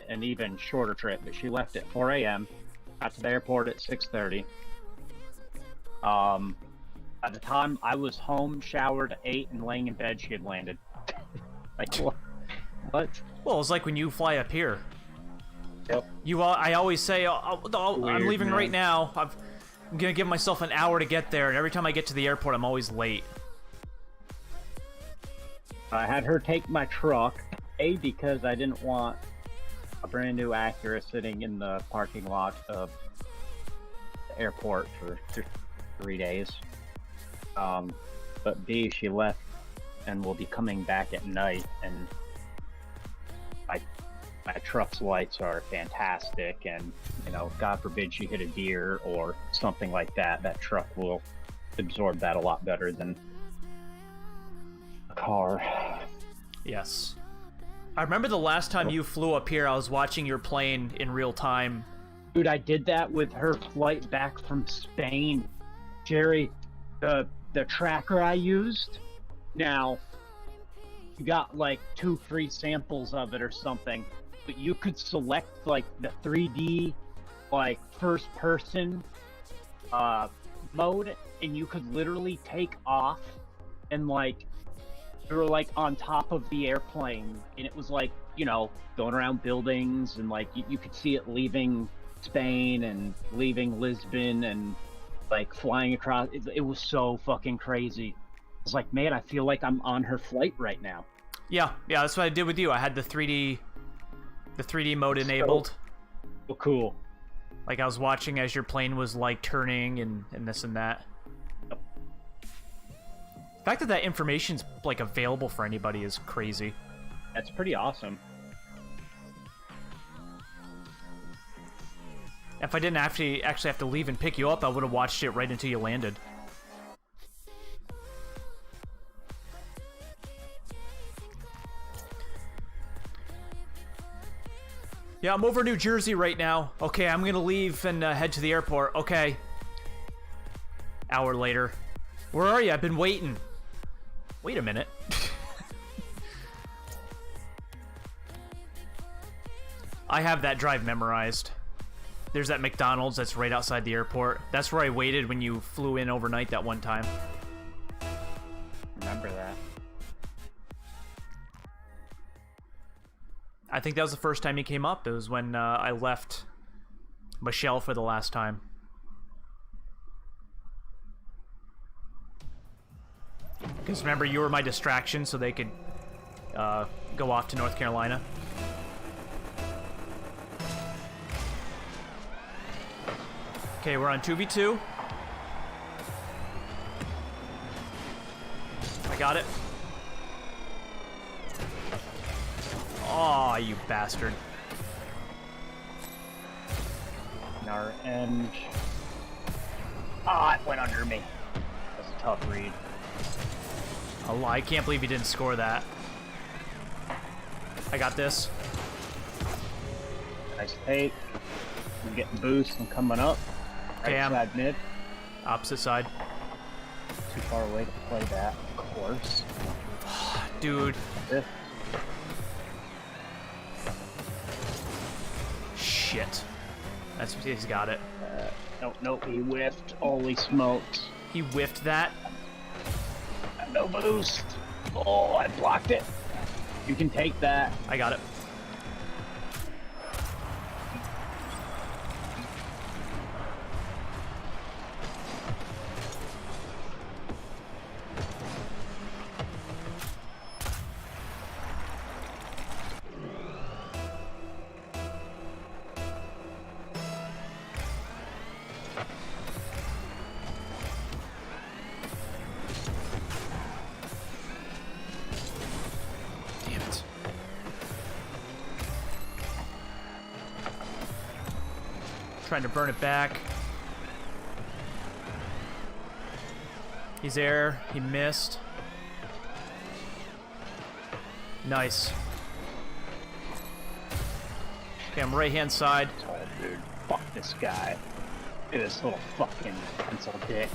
an even shorter trip. But she left at 4 a.m. Got to the airport at 6:30. By the time I was home, showered, ate, and laying in bed, she had landed. Like what? What?
well, it's like when you fly up here.
Yep.
I always say, I'm
Weird,
leaving
man.
right now. I'm gonna give myself an hour to get there, and every time I get to the airport, I'm always late.
I had her take my truck, because I didn't want a brand new Acura sitting in the parking lot of the airport for 3 days. But B, she left and will be coming back at night, and my truck's lights are fantastic, and you know, God forbid she hit a deer or something like that, that truck will absorb that a lot better than a car.
Yes. I remember the last time you flew up here, I was watching your plane in real time.
Dude, I did that with her flight back from Spain. Jerry, the tracker I used, now, you got like 2 free samples of it or something, but you could select like the 3D, like first person mode, and you could literally take off and like, you were like on top of the airplane, and it was like, you know, going around buildings, and like you could see it leaving Spain and leaving Lisbon and like flying across. It was so fucking crazy. I was like, man, I feel like I'm on her flight right now.
Yeah, that's what I did with you. I had the 3D mode enabled.
So cool.
Like I was watching as your plane was like turning and this and that.
Yep.
The fact that information's like available for anybody is crazy.
That's pretty awesome.
If I didn't actually have to leave and pick you up, I would have watched it right until you landed. Yeah, I'm over New Jersey right now. Okay, I'm gonna leave and head to the airport. Okay. Hour later. Where are you? I've been waiting. Wait a minute. I have that drive memorized. There's that McDonald's that's right outside the airport. That's where I waited when you flew in overnight that one time.
Remember that.
I think that was the first time you came up. It was when I left Michelle for the last time. Because remember, you were my distraction so they could go off to North Carolina. Okay, we're on 2v2. I got it. Aw, you bastard.
Our end. Ah, it went under me. That's a tough read.
Oh, I can't believe you didn't score that. I got this.
Nice take. I'm getting boost and coming up. Right
Damn.
side mid.
Opposite side.
Too far away to play that, of course.
Dude.
This.
Shit. He's got it.
Nope, he whiffed. Holy smokes.
He whiffed that.
No boost. Oh, I blocked it. You can take that.
I got it. Trying to burn it back. He's there. He missed. Nice. Okay, I'm right-hand side.
Oh, dude. Fuck this guy. Look at this little fucking pencil dick.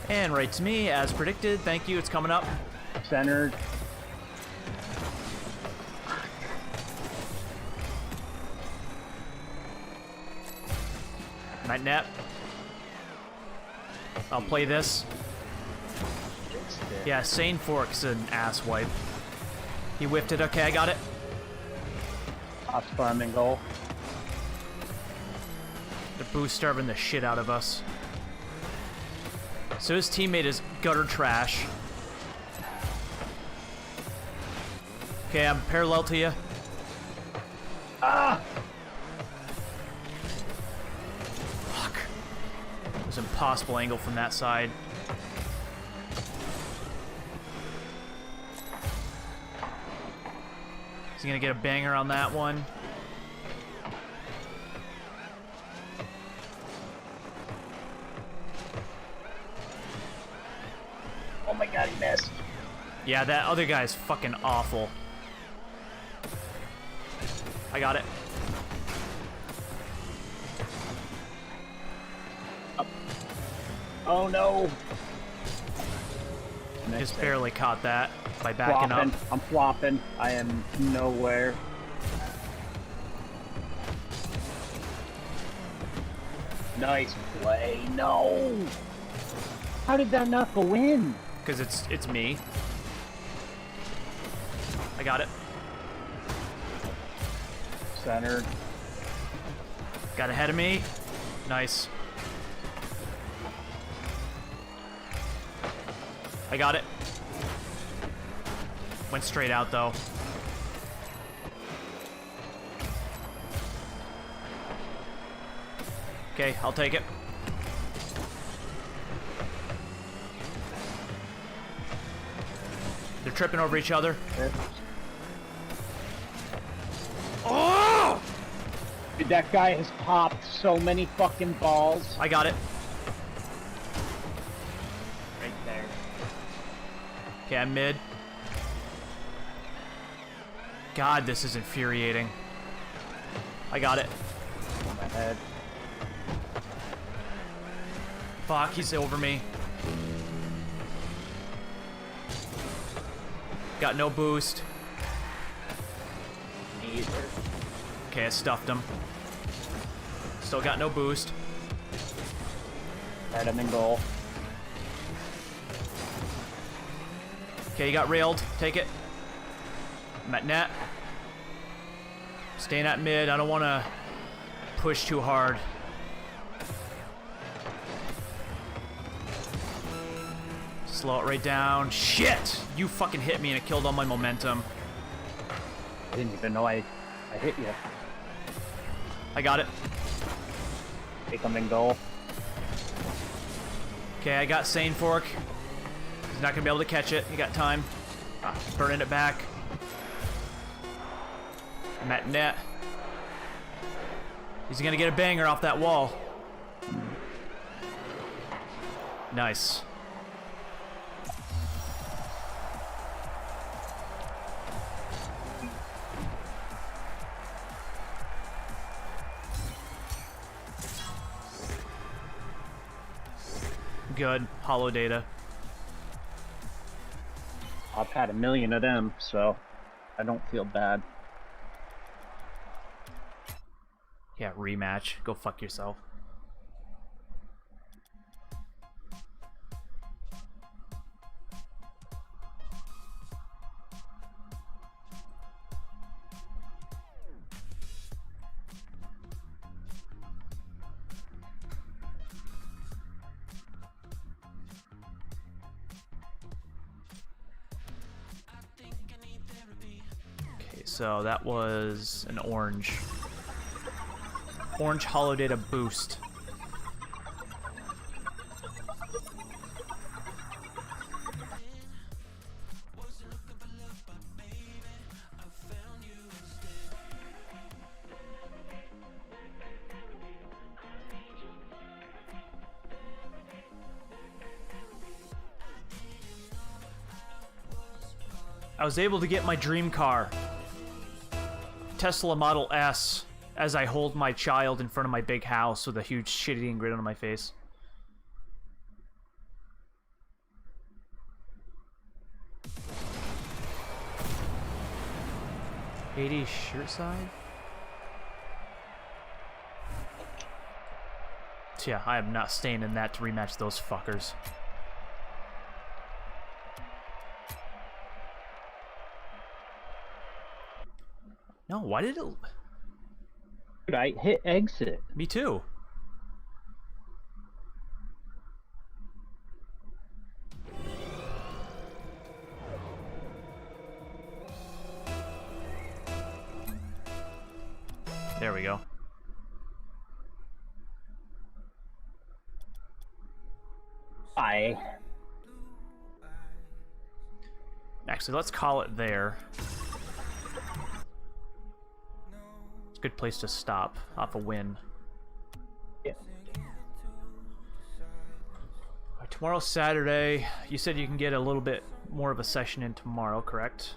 And right to me, as predicted. Thank you, it's coming up.
Centered.
Night nap. I'll play this. Yeah, Sane Fork's an ass wipe. He whiffed it. Okay, I got it.
Ops farming goal.
The boost starving the shit out of us. So his teammate is gutter trash. Okay, I'm parallel to you.
Ah!
Fuck. It was an impossible angle from that side. Is he gonna get a banger on that one?
Oh my god, he missed.
Yeah, that other guy is fucking awful. I got it.
Up. Oh no!
Just barely caught that by backing
Flopping.
up.
I'm flopping. I am nowhere. Nice play. No! How did that not go in?
Because it's me. I got it.
Centered.
Got ahead of me. Nice. I got it. Went straight out though. Okay, I'll take it. They're tripping over each other.
Oh! Dude, that guy has popped so many fucking balls.
I got it.
Right there.
Okay, I'm mid. God, this is infuriating. I got it.
On my head.
Fuck, he's over me. Got no boost.
Neither.
Okay, I stuffed him. Still got no boost.
Had him in goal.
Okay, you got railed. Take it. I'm at net. Staying at mid. I don't want to push too hard. Slow it right down. Shit! You fucking hit me and it killed all my momentum.
I didn't even know I hit you.
I got it.
Take him in goal.
Okay, I got Sane Fork. He's not gonna be able to catch it. You got time. Burning it back. I'm at net. He's gonna get a banger off that wall. Nice. Good. Hollow data.
I've had 1,000,000 of them, so I don't feel bad.
Yeah, rematch. Go fuck yourself. Okay, so that was an orange. Orange hollow data boost. I was able to get my dream car. Tesla Model S, as I hold my child in front of my big house with a huge shit-eating grin on my face. '80s shirt side? Yeah, I am not staying in that to rematch those fuckers. No, why did it...
Dude, I hit exit.
Me too. There we go.
Bye.
Actually, let's call it there. It's a good place to stop off a win.
Yeah.
Tomorrow's Saturday. You said you can get a little bit more of a session in tomorrow, correct?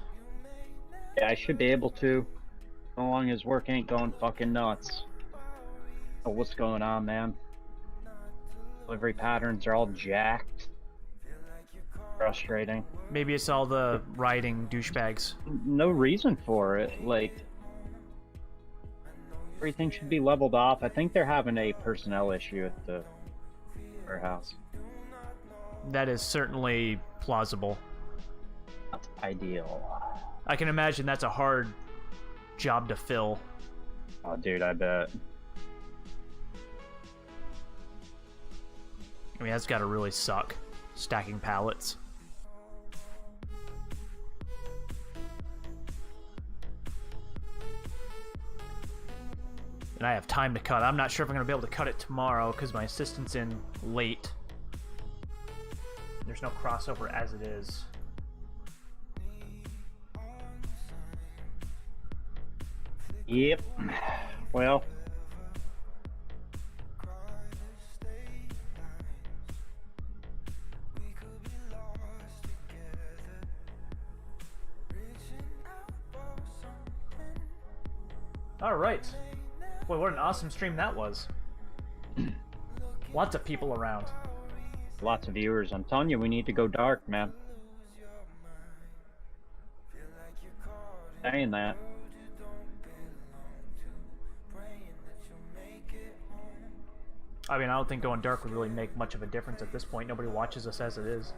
Yeah, I should be able to. So long as work ain't going fucking nuts. Oh, what's going on, man? Delivery patterns are all jacked. Frustrating.
Maybe it's all the riding douchebags.
No reason for it. Like, everything should be leveled off. I think they're having a personnel issue at the warehouse.
That is certainly plausible.
Not ideal.
I can imagine that's a hard job to fill.
Oh, dude, I bet.
I mean, that's gotta really suck. Stacking pallets. And I have time to cut. I'm not sure if I'm gonna be able to cut it tomorrow because my assistant's in late. There's no crossover as it is.
Yep. Well.
All right. Boy, what an awesome stream that was. Lots of people around.
Lots of viewers. I'm telling you, we need to go dark, man. Saying that.
I mean, I don't think going dark would really make much of a difference at this point. Nobody watches us as it is.